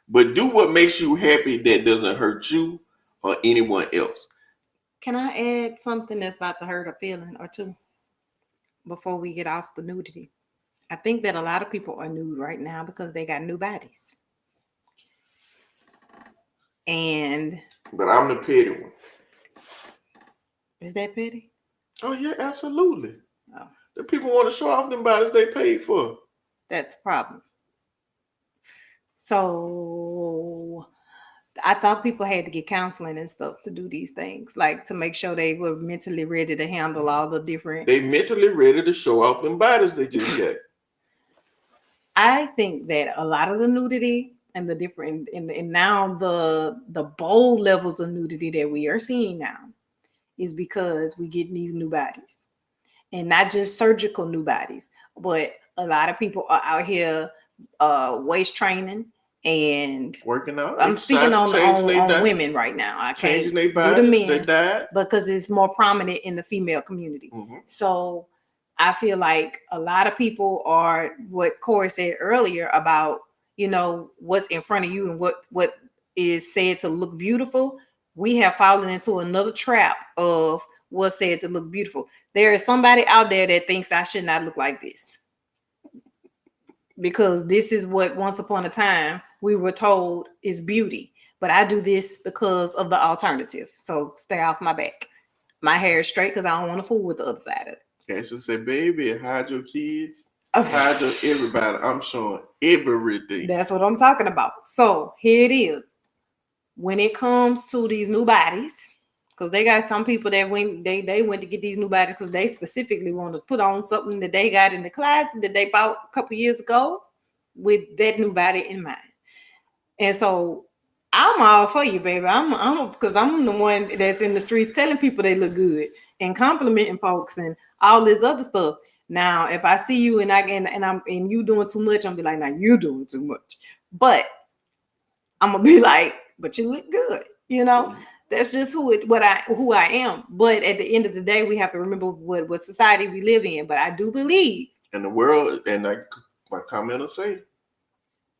But do what makes you happy that doesn't hurt you or anyone else. Can I add something that's about to hurt a feeling or two before we get off the nudity? I think that a lot of people are nude right now because they got new bodies. But I'm the petty one. Is that petty? Oh yeah, absolutely. Oh. The people want to show off them bodies they paid for. That's a problem. So I thought people had to get counseling and stuff to do these things, like to make sure they were mentally ready to handle all the different. They mentally ready to show off them bodies they just got. I think that a lot of the nudity and the different and now the bold levels of nudity that we are seeing now is because we get these new bodies, and not just surgical new bodies, but a lot of people are out here waist training and working out. I'm speaking on women right now. I changing their bodies, they died because it's more prominent in the female community. Mm-hmm. So I feel like a lot of people are what Corey said earlier about, what's in front of you and what is said to look beautiful. We have fallen into another trap of what's said to look beautiful. There is somebody out there that thinks I should not look like this, because this is what once upon a time we were told is beauty. But I do this because of the alternative. So stay off my back. My hair is straight because I don't want to fool with the other side of it. Okay, so say, baby, hide your kids, hide your everybody. I'm showing everything. That's what I'm talking about. So here it is. When it comes to these new bodies, because they got some people that went to get these new bodies because they specifically want to put on something that they got in the closet that they bought a couple years ago with that new body in mind. And so I'm all for you, baby. I'm because I'm the one that's in the streets telling people they look good and complimenting folks and all this other stuff. Now, if I see you and you doing too much, I'm be like, now you doing too much. But I'm gonna be like, but you look good, That's just who I am. But at the end of the day, we have to remember what society we live in. But I do believe in the world, and like my comment will say,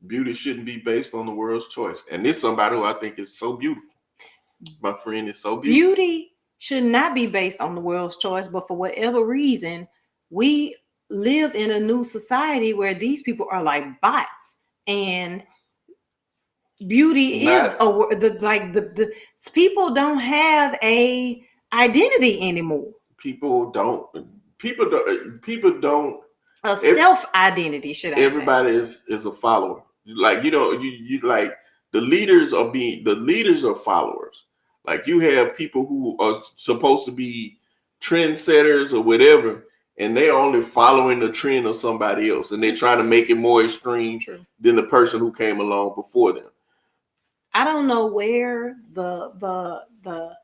beauty shouldn't be based on the world's choice. And this is somebody who I think is so beautiful. My friend is so beautiful. Beauty should not be based on the world's choice, but for whatever reason, we live in a new society where these people are like bots, and beauty the people don't have a identity anymore. People don't self identity. Everybody is a follower. Like you like the leaders are followers. Like you have people who are supposed to be trendsetters or whatever, and they're only following the trend of somebody else, and they're trying to make it more extreme than the person who came along before them. I don't know where the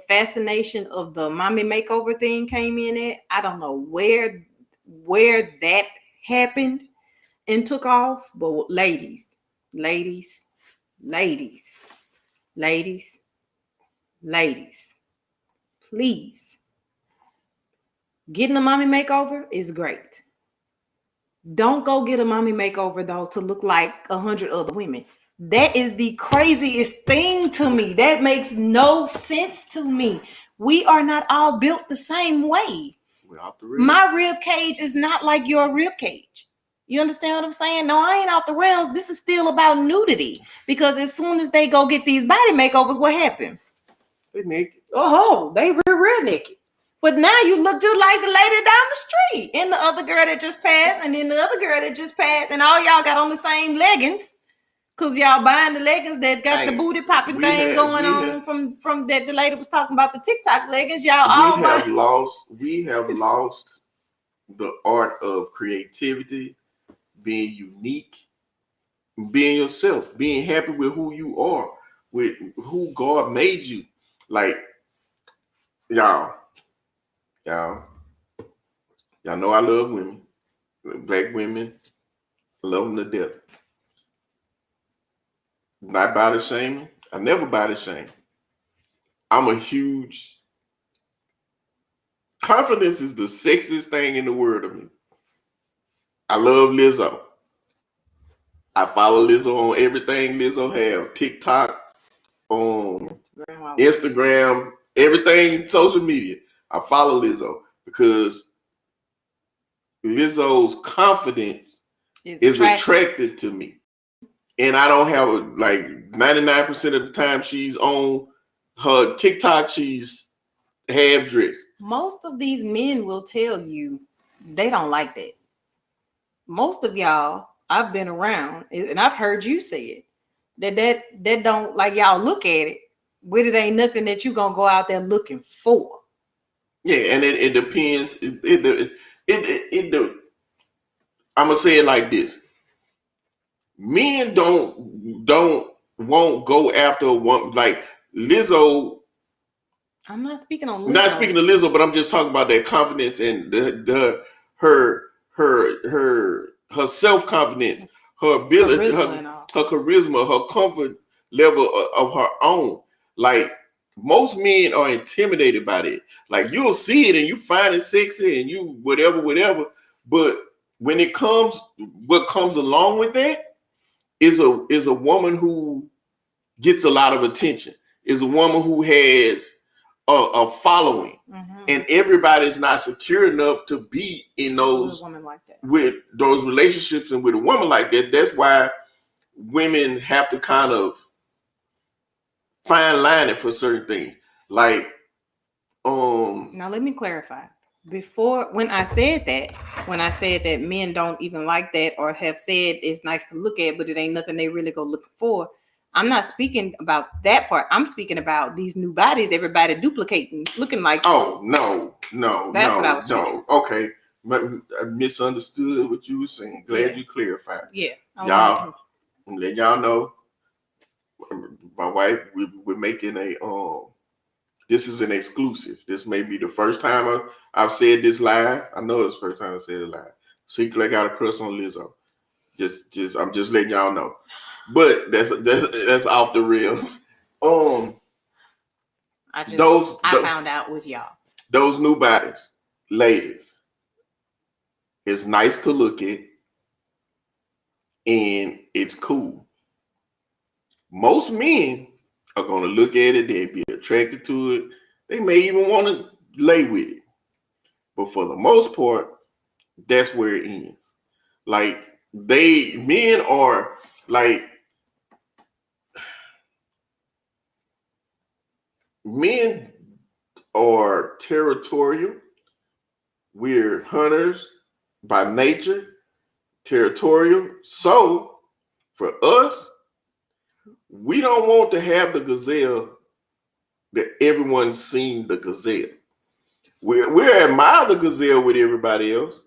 fascination of the mommy makeover thing came in at. I don't know where that happened and took off. But ladies, please, getting a mommy makeover is great. Don't go get a mommy makeover though to look like 100 other women. That is the craziest thing to me. That makes no sense to me. We are not all built the same way. My rib cage is not like your rib cage. You understand what I'm saying? No, I ain't off the rails. This is still about nudity. Because as soon as they go get these body makeovers, what happened? They naked. Oh, they real naked. But now you look just like the lady down the street and the other girl that just passed and then the other girl that just passed, and all y'all got on the same leggings. Cause y'all buying the leggings that got the booty popping thing going on from that the lady was talking about, the TikTok leggings. We have lost the art of creativity, being unique, being yourself, being happy with who you are, with who God made you. Like y'all know I love women, black women, I love them to death. Not body shaming. I never body shame. I'm a huge confidence is the sexiest thing in the world to me. I love Lizzo. I follow Lizzo on everything Lizzo have. TikTok, Instagram, everything social media. I follow Lizzo because Lizzo's confidence is attractive to me. And I don't have like 99% of the time she's on her TikTok, she's half dressed. Most of these men will tell you they don't like that. Most of y'all, I've been around and I've heard you say it. That don't, like, y'all look at it, but it ain't nothing that you gonna go out there looking for. Yeah, and it depends. I'm gonna say it like this. Men won't go after a woman like Lizzo. I'm not speaking on Lizzo. Not speaking of Lizzo, but I'm just talking about that confidence and her self-confidence, her ability, her charisma, her comfort level of her own. Like most men are intimidated by it. Like you'll see it and you find it sexy and you whatever. But when it comes, what comes along with that is a woman who gets a lot of attention, is a woman who has a following, and everybody's not secure enough to be in those like that. With those relationships and with a woman like that. That's why women have to kind of fine line it for certain things. Like, now let me clarify. Before, when I said that men don't even like that or have said it's nice to look at, but it ain't nothing they really go looking for. I'm not speaking about that part. I'm speaking about these new bodies, everybody duplicating, looking like. Oh, no. That's what I was saying. Okay. I misunderstood what you were saying. Glad you clarified. Yeah. Y'all, let y'all know, my wife, we're making this is an exclusive. This may be the first time I've said this live. I know it's the first time I said it live. Secretly, I got a crush on Lizzo. I'm just letting y'all know. But that's off the rails. I found out with y'all. Those new bodies, ladies, it's nice to look at, and it's cool. Most men are gonna look at it, they'll be attracted to it. They may even want to lay with it. But for the most part, that's where it ends. Like men are like, men are territorial. We're hunters by nature, territorial. So for us, We don't want to have the gazelle that everyone's seen the gazelle. We're admire the gazelle with everybody else.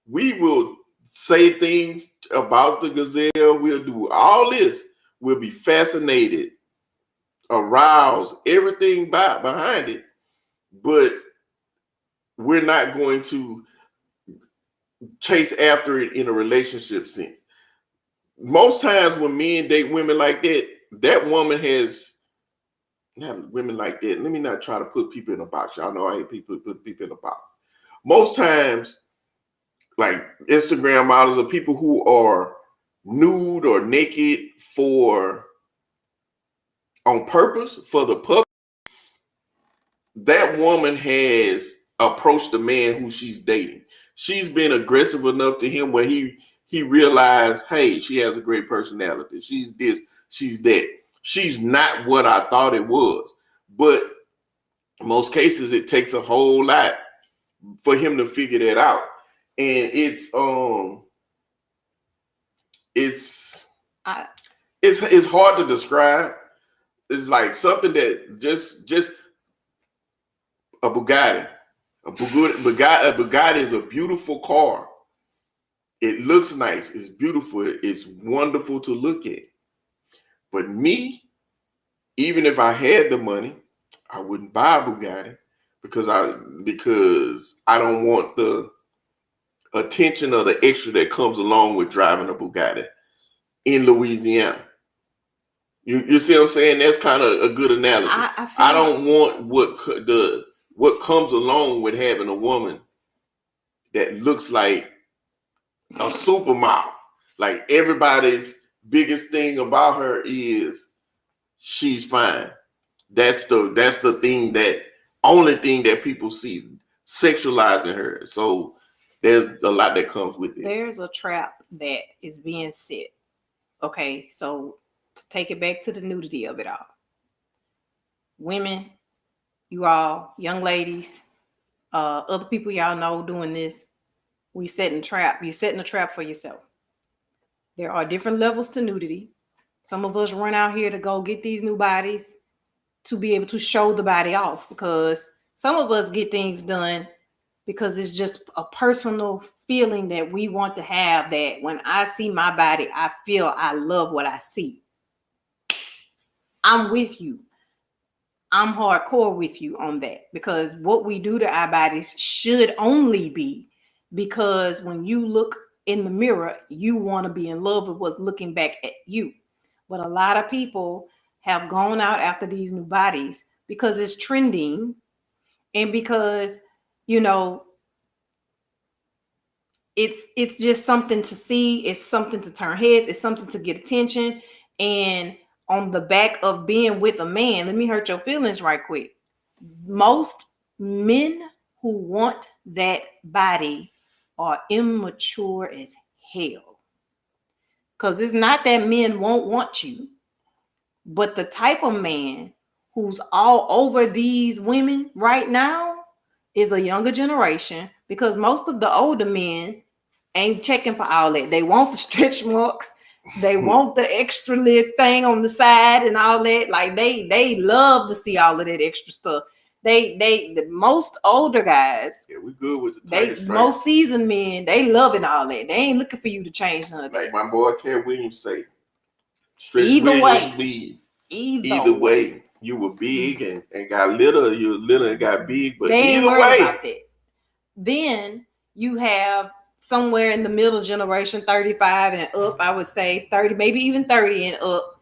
We will say things about the gazelle. We'll do all this. We'll be fascinated, aroused, everything behind it. But we're not going to chase after it in a relationship sense. Most times when men date women like that, that woman has not women like that. Let me not try to put people in a box. Y'all know I hate people put people in a box. Most times, like Instagram models are people who are nude or naked for on purpose for the public. That woman has approached the man who she's dating. She's been aggressive enough to him where he realized, hey, she has a great personality. She's this, she's that. She's not what I thought it was. But in most cases, it takes a whole lot for him to figure that out. And it's hard to describe. It's like something that just a Bugatti. A Bugatti is a beautiful car. It looks nice. It's beautiful. It's wonderful to look at. But me, even if I had the money, I wouldn't buy a Bugatti because I don't want the attention or the extra that comes along with driving a Bugatti in Louisiana. You see what I'm saying? That's kind of a good analogy. I don't want what comes along with having a woman that looks like a supermodel. Like everybody's biggest thing about her is she's fine. That's the thing only thing that people see, sexualizing her. So there's a lot that comes with it. There's a trap that is being set. Okay, so to take it back to the nudity of it all. Women, you all, young ladies, other people y'all know doing this, we setting a trap. You're setting a trap for yourself. There are different levels to nudity. Some of us run out here to go get these new bodies to be able to show the body off, because some of us get things done because it's just a personal feeling that we want to have, that when I see my body, I feel I love what I see. I'm with you. I'm hardcore with you on that, because what we do to our bodies should only be because when you look in the mirror, you want to be in love with what's looking back at you. But a lot of people have gone out after these new bodies because it's trending and because, it's just something to see. It's something to turn heads. It's something to get attention. And on the back of being with a man, let me hurt your feelings right quick. Most men who want that body are immature as hell. Because it's not that men won't want you, but the type of man who's all over these women right now is a younger generation, because most of the older men ain't checking for all that. They want the stretch marks. They want the extra lip thing on the side and all that. Like they love to see all of that extra stuff. The most older guys, yeah, we good with the most seasoned men, they loving all that. They ain't looking for you to change none of that. Like my boy Cat Williams say, either way, you were big and got little, you were little and got big, but they either way. About that. Then you have somewhere in the middle generation, 35 and up, I would say 30, maybe even 30 and up.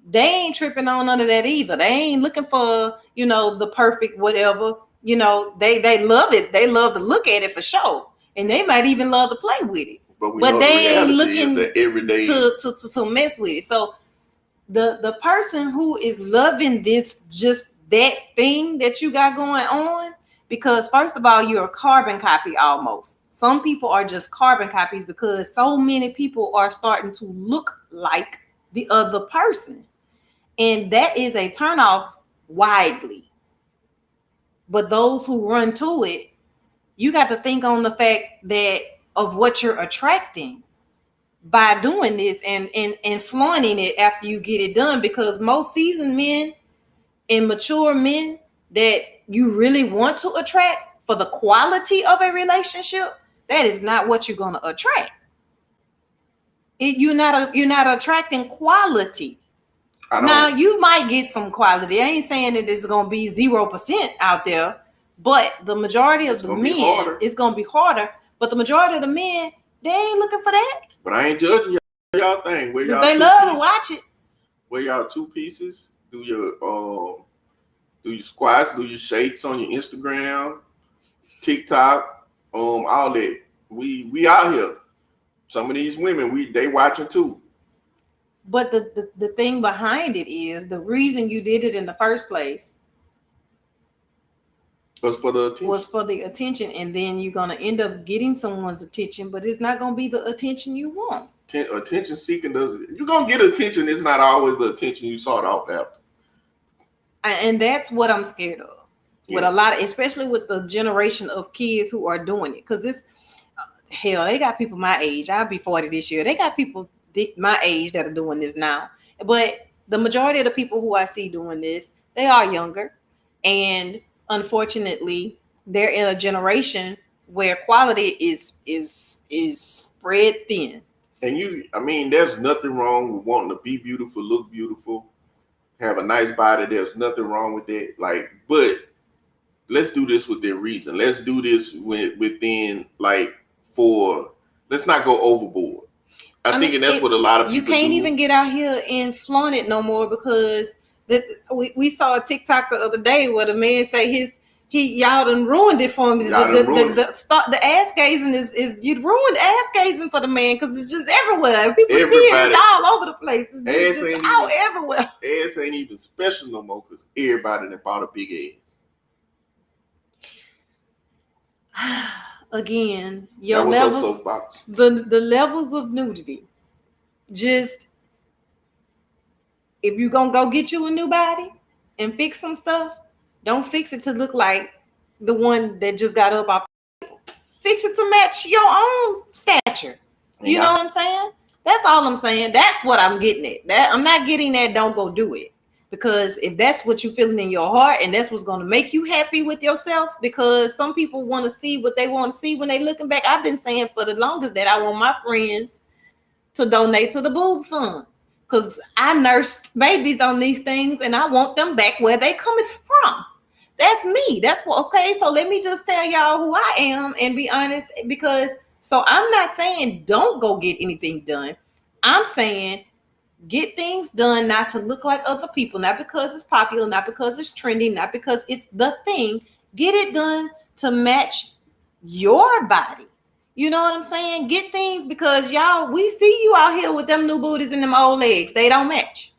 They ain't tripping on none of that either. They ain't looking for, the perfect whatever. They love it. They love to look at it for sure. And they might even love to play with it. But they ain't looking everyday to mess with it. So the person who is loving this, just that thing that you got going on, because first of all, you're a carbon copy almost. Some people are just carbon copies because so many people are starting to look like the other person. And that is a turnoff widely. But those who run to it, you got to think on the fact that of what you're attracting. by doing this and flaunting it after you get it done, because most seasoned men and mature men that you really want to attract for the quality of a relationship, that is not what you're going to attract. You're not attracting quality. Now you might get some quality. I ain't saying that it's gonna be 0% out there, but the majority of the men, it's gonna be harder. But the majority of the men, they ain't looking for that. But I ain't judging y'all thing. Where y'all they love to watch it. Wear y'all 2 pieces. Do your squats. Do your shakes on your Instagram, TikTok, all that. We out here. Some of these women, they watching too. But the thing behind it is the reason you did it in the first place was for the attention. And then you're gonna end up getting someone's attention, but it's not gonna be the attention you want. Attention seeking you're gonna get attention. It's not always the attention you sought out after. And that's what I'm scared of. Yeah. With a lot of, especially with the generation of kids who are doing it, because it's hell, they got people my age. I'll be 40 this year. They got people my age that are doing this now. But the majority of the people who I see doing this, they are younger. And unfortunately, they're in a generation where quality is spread thin. And there's nothing wrong with wanting to be beautiful, look beautiful, have a nice body. There's nothing wrong with that. But let's do this within reason. Let's do this within let's not go overboard. I think that's what a lot of people you can't even get out here and flaunt it no more, because we saw a TikTok the other day where the man say y'all done ruined it for him. The ass gazing is you ruined ass gazing for the man, because it's just everywhere. People see it, it's all over the place. It's just out everywhere. Ass ain't even special no more, because everybody that bought a big ass. Again, your levels, the levels of nudity. Just, if you're gonna go get you a new body and fix some stuff, don't fix it to look like the one that just got up off the table. Fix it to match your own stature. You know what I'm saying? That's all I'm saying. That's what I'm getting at. That I'm not getting that. Don't go do it. Because if that's what you're feeling in your heart and that's what's going to make you happy with yourself, because some people want to see what they want to see when they looking back. I've been saying for the longest that I want my friends to donate to the boob fund, because I nursed babies on these things and I want them back where they coming from. That's me. That's what, okay. So let me just tell y'all who I am and be honest, because so I'm not saying don't go get anything done. I'm saying get things done not to look like other people, not because it's popular, not because it's trendy, not because it's the thing. Get it done to match your body. You know what I'm saying? Get things, because y'all, we see you out here with them new booties and them old legs. They don't match.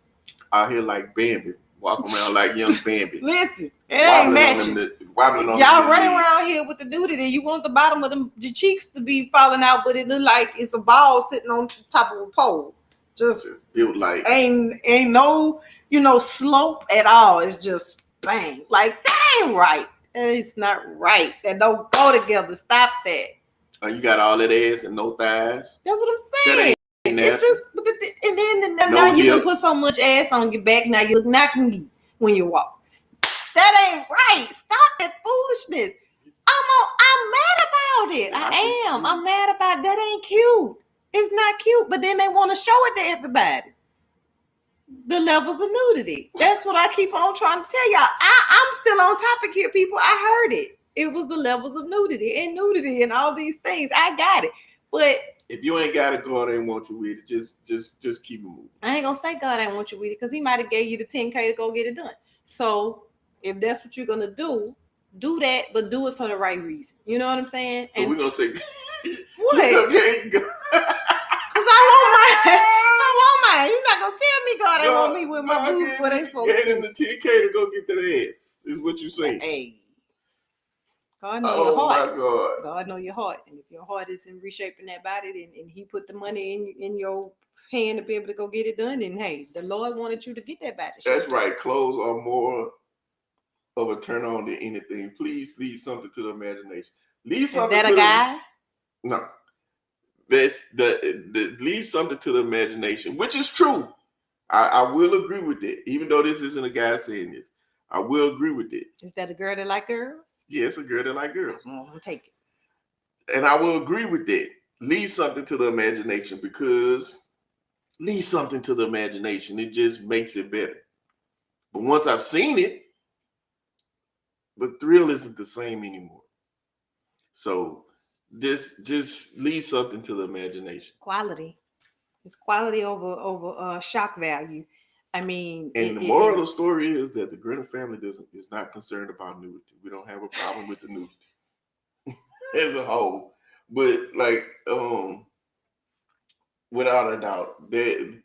Out here like Bambi, walking around like young Bambi. Listen, it ain't matching. Y'all running around here with the nudity. You want the bottom of the cheeks to be falling out, but it look like it's a ball sitting on top of a pole. Just built like ain't no slope at all. It's just bang. Like that ain't right. It's not right. That don't go together. Stop that. You got all that ass and no thighs. That's what I'm saying. It just and then now you can put so much ass on your back. Now you look knocking when you walk. That ain't right. Stop that foolishness. I'm mad about it. I am. I'm mad about that. Ain't cute. It's not cute, but then they want to show it to everybody. The levels of nudity. That's what I keep on trying to tell y'all. I'm still on topic here, people. I heard it. It was the levels of nudity and all these things. I got it. But if you ain't got it, God ain't want you with it. Just keep it moving. I ain't gonna say God ain't want you with it, because he might have gave you the 10K to go get it done. So if that's what you're gonna do that, but do it for the right reason. You know what I'm saying? So we're gonna say what? Because I want mine. You're not gonna tell me God ain't want me with my boobs where they supposed to. Gave him the 10K to go get that ass. Is what you saying? Hey, God know your heart. My God. God know your heart, and if your heart is in reshaping that body, and He put the money in your hand to be able to go get it done, then hey, the Lord wanted you to get that body. That's right. Clothes are more of a turn on than anything. Please leave something to the imagination. Leave something. Is that a guy? No. That's the leave something to the imagination, which is true. I will agree with that, even though this isn't a guy saying this. I will agree with it. Is that a girl that like girls? Yeah, it's a girl that like girls. I'll take it. And I will agree with that. Leave something to the imagination, because leave something to the imagination. It just makes it better. But once I've seen it, the thrill isn't the same anymore. So just leave something to the imagination. Quality. It's quality over shock value. I mean, and the moral of the story is that the Grinner family is not concerned about nudity. We don't have a problem with the nudity as a whole. But like, without a doubt, there's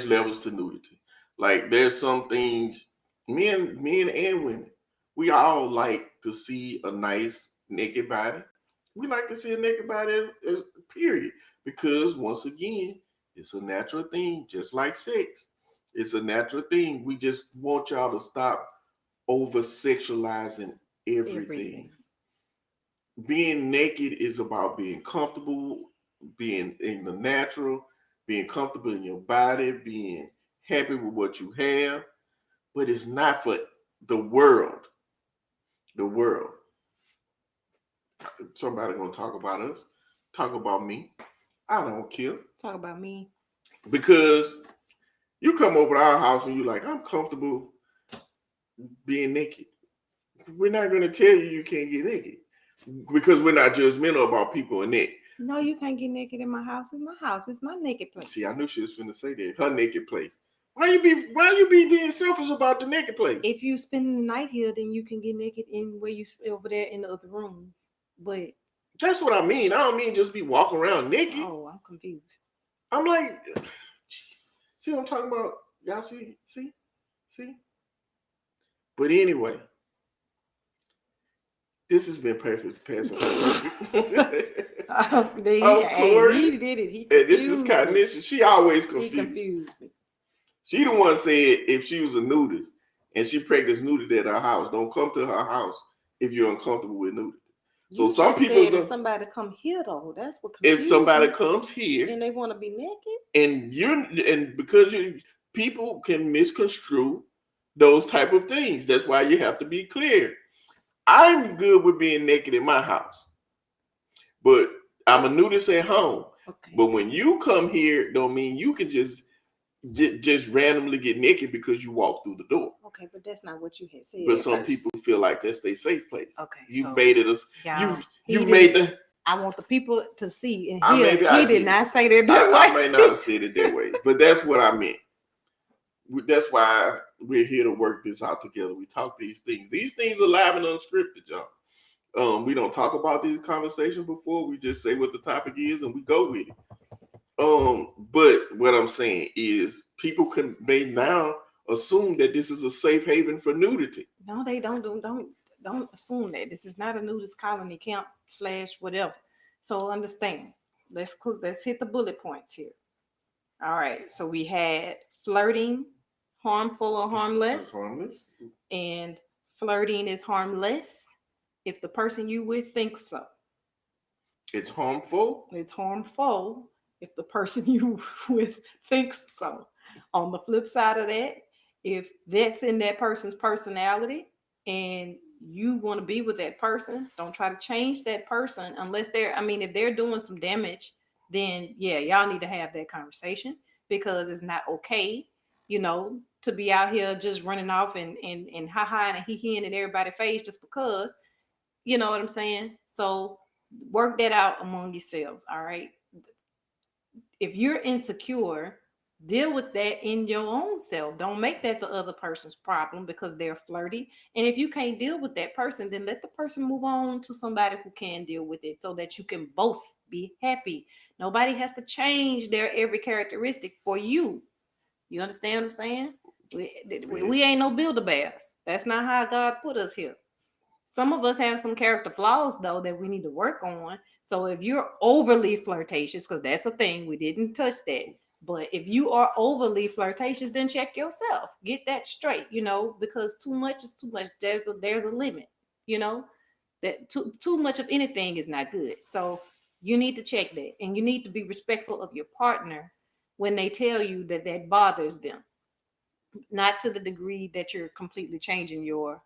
levels to nudity. Like, there's some things, men and women, we all like to see a nice naked body. We like to see a naked body as period. Because once again, it's a natural thing, just like sex. It's a natural thing. We just want y'all to stop over sexualizing everything. Being naked is about being comfortable, being in the natural, being comfortable in your body, being happy with what you have. But it's not for the world. The world. Somebody gonna talk about us, talk about me. I don't care. Talk about me. Because you come over to our house and you're like, I'm comfortable being naked. We're not going to tell you can't get naked, because we're not judgmental about people in that. No, you can't get naked in my house. It's my house. It's my naked place. See, I knew she was finna say that. Her naked place. Why you be being selfish about the naked place? If you spend the night here, then you can get naked in where you over there in the other room. But that's what I mean. I don't mean just be walking around naked. Oh, I'm confused. I'm like, geez. See what I'm talking about? Y'all see? But anyway, this has been perfect. Passing. Corey, he did it. He and this is Cognition. She always confused. He confused me. She the one said if she was a nudist and she practiced nudity at her house, don't come to her house if you're uncomfortable with nudity. So some people, if somebody come here though, that's what. If somebody comes here and they want to be naked, and because people can misconstrue those type of things. That's why you have to be clear. I'm good with being naked in my house, but I'm a nudist at home. Okay. But when you come here, don't mean you can just randomly get naked because you walk through the door. Okay, but that's not what you had said. But some people feel like that's their safe place. Okay, you made it you made the. I want the people to see and hear. He did not say that way. I may not have said it that way, but that's what I meant. That's why we're here to work this out together. We talk these things. These things are live and unscripted, y'all. We don't talk about these conversations before. We just say what the topic is and we go with it. But what I'm saying is people may now assume that this is a safe haven for nudity. No, they don't assume that. This is not a nudist colony camp / whatever. So understand. Let's hit the bullet points here. All right. So we had flirting, harmful or harmless. Harmless. And flirting is harmless if the person you with thinks so. It's harmful. It's harmful if the person you with thinks so. On the flip side of that, if that's in that person's personality and you want to be with that person, don't try to change that person unless if they're doing some damage, then yeah, y'all need to have that conversation, because it's not okay, to be out here just running off and ha-ha and he-heing in everybody's face just because, you know what I'm saying? So work that out among yourselves, all right? If you're insecure, deal with that in your own self. Don't make that the other person's problem because they're flirty. And if you can't deal with that person, then let the person move on to somebody who can deal with it so that you can both be happy. Nobody has to change their every characteristic for you. You understand what I'm saying? We ain't no Build-A-Bears. That's not how God put us here. Some of us have some character flaws, though, that we need to work on. So if you're overly flirtatious, because that's a thing, we didn't touch that. But if you are overly flirtatious, then check yourself. Get that straight, because too much is too much. There's a limit, that too much of anything is not good. So You need to check that. And you need to be respectful of your partner when they tell you that that bothers them. Not to the degree that you're completely changing your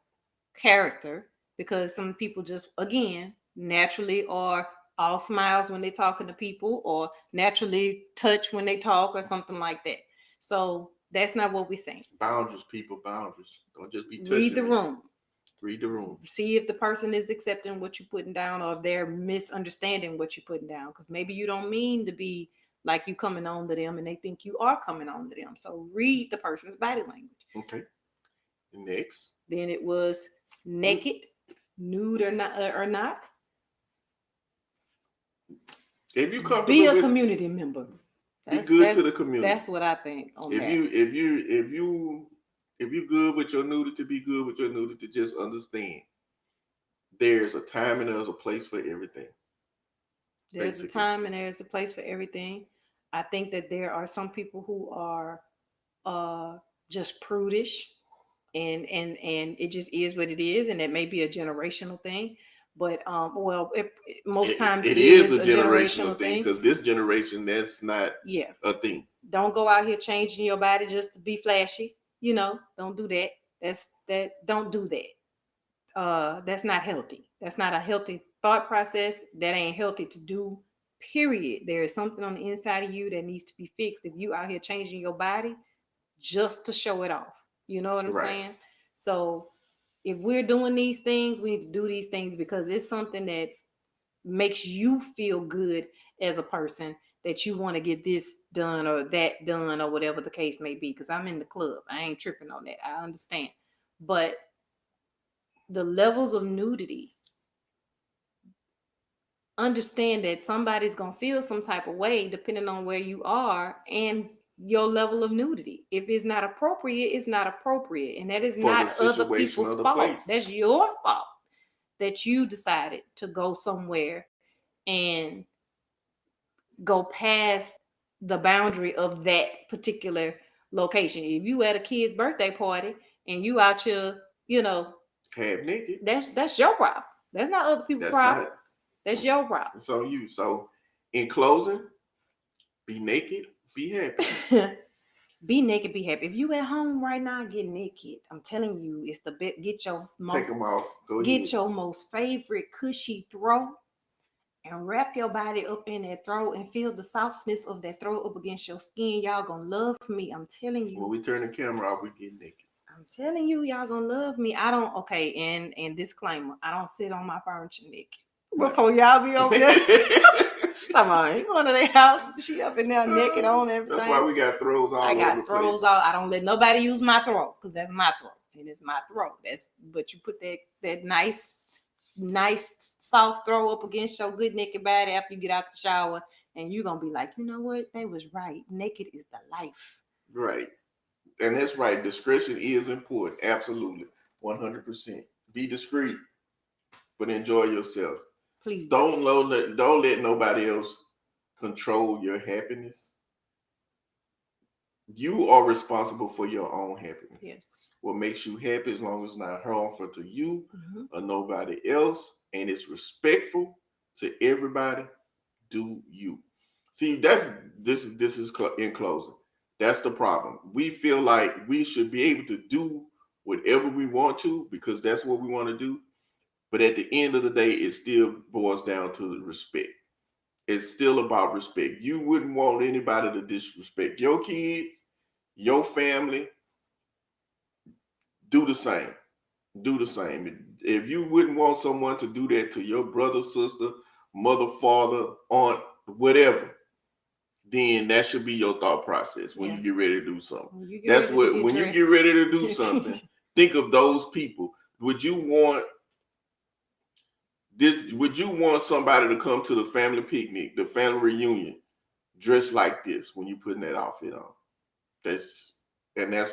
character, because some people just, again, naturally are all smiles when they're talking to people, or naturally touch when they talk, or something like that. So that's not what we're saying. Boundaries, people, boundaries. Don't just be Read the touching me. room. Read the room. See if the person is accepting what you're putting down, or if they're misunderstanding what you're putting down. Because maybe you don't mean to be like you coming on to them, and they think you are coming on to them. So read the person's body language. Okay. Next. Then it was naked, nude or not. If you come Be a community member. Be good to the community. That's what I think on if that. If you good with your nudity, be good with your nudity. Just understand there's a time and there's a place for everything. There's a time and there's a place for everything. I think that there are some people who are just prudish, and it just is what it is, and it may be a generational thing. But most times it is a generational thing, because this generation, that's not a thing. Don't go out here changing your body just to be flashy. Don't do that. Don't do that. That's not healthy. That's not a healthy thought process. That ain't healthy to do, period. There is something on the inside of you that needs to be fixed if you out here changing your body just to show it off. You know what I'm saying? So if we're doing these things, we need to do these things because it's something that makes you feel good as a person, that you want to get this done or that done or whatever the case may be. Because I'm in the club. I ain't tripping on that. I understand. But the levels of nudity, understand that somebody's going to feel some type of way depending on where you are and your level of nudity. If it's not appropriate, it's not appropriate. And that is not other people's fault. That's your fault that you decided to go somewhere and go past the boundary of that particular location. If you at a kid's birthday party and you out here, half naked, that's your problem. That's not other people's problem. That's your problem. So So in closing, be naked, be happy. Be naked, be happy. If you at home right now, get naked. I'm telling you, it's the best. Get your take them off. Get your most favorite cushy throw and wrap your body up in that throw and feel the softness of that throw up against your skin. Y'all gonna love me. I'm telling you. When we turn the camera off, we get naked. I'm telling you, y'all gonna love me. I don't. Okay, and disclaimer: I don't sit on my furniture naked. Before y'all be over there. Come on, you going to their house? She up in there naked on everything. That's why we got throws all over the place. I got throws all. I don't let nobody use my throw because that's my throw and it's my throw. But you put that nice soft throw up against your good naked body after you get out the shower, and you're gonna be like, you know what? They was right. Naked is the life. Right, and that's right. Discretion is important. Absolutely, 100%. Be discreet, but enjoy yourself. Please. Don't let nobody else control your happiness. You are responsible for your own happiness. Yes. What makes you happy, as long as it's not harmful to you or nobody else, and it's respectful to everybody, do you. See, this is in closing. That's the problem. We feel like we should be able to do whatever we want to because that's what we want to do. But at the end of the day, it still boils down to respect. It's still about respect. You wouldn't want anybody to disrespect your kids, your family. Do the same. Do the same. If you wouldn't want someone to do that to your brother, sister, mother, father, aunt, whatever, then that should be your thought process when you get ready to do something. When you get ready to do something, think of those people. Would you want somebody to come to the family picnic, the family reunion, dressed like this when you putting that outfit on? That's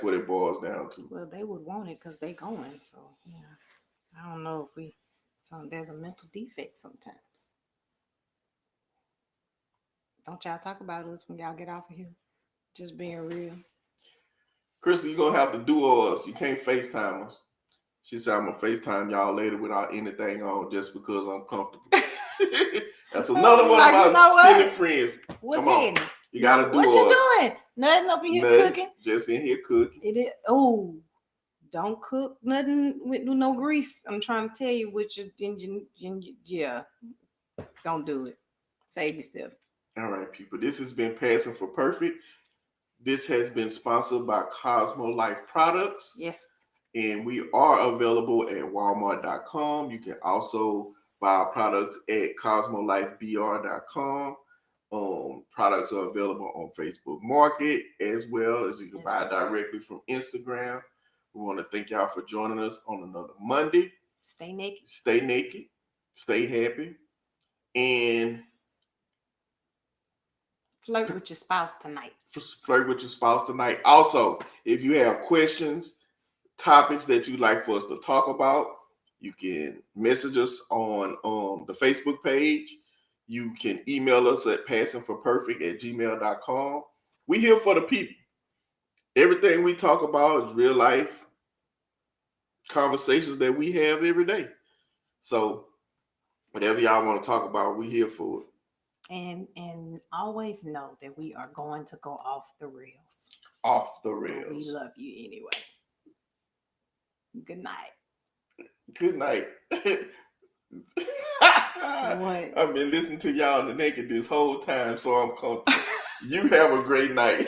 what it boils down to. Well, they would want it because they going. So yeah, I don't know if there's a mental defect sometimes. Don't y'all talk about us when y'all get off of here. Just being real. Crystal, you're gonna have to duo us. You can't FaceTime us. She said I'm gonna FaceTime y'all later without anything on just because I'm comfortable. That's another one like, of my silly friends. What's Come on. happening? You gotta do what you doing? Nothing up in here cooking. Just in here cooking. It is. Don't cook nothing with no grease. I'm trying to tell you what yeah. Don't do it. Save yourself. All right, people. This has been Passing for Perfect. This has been sponsored by Cosmo Life Products. Yes. And we are available at walmart.com. You can also buy our products at cosmolifebr.com. Products are available on Facebook Market as well as you can buy directly from Instagram. We want to thank y'all for joining us on another Monday. Stay naked. Stay naked. Stay happy. And flirt with your spouse tonight. Flirt with your spouse tonight. Also, if you have questions, topics that you'd like for us to talk about, you can message us on the Facebook page. You can email us at passingforperfect@gmail.com. We're here for the people. Everything we talk about is real life conversations that we have every day. So whatever y'all want to talk about, we're here for it. And always know that we are going to go off the rails. Off the rails. We love you anyway. Good night. Good night. What? I've been listening to y'all in the naked this whole time, so I'm comfortable. You have a great night.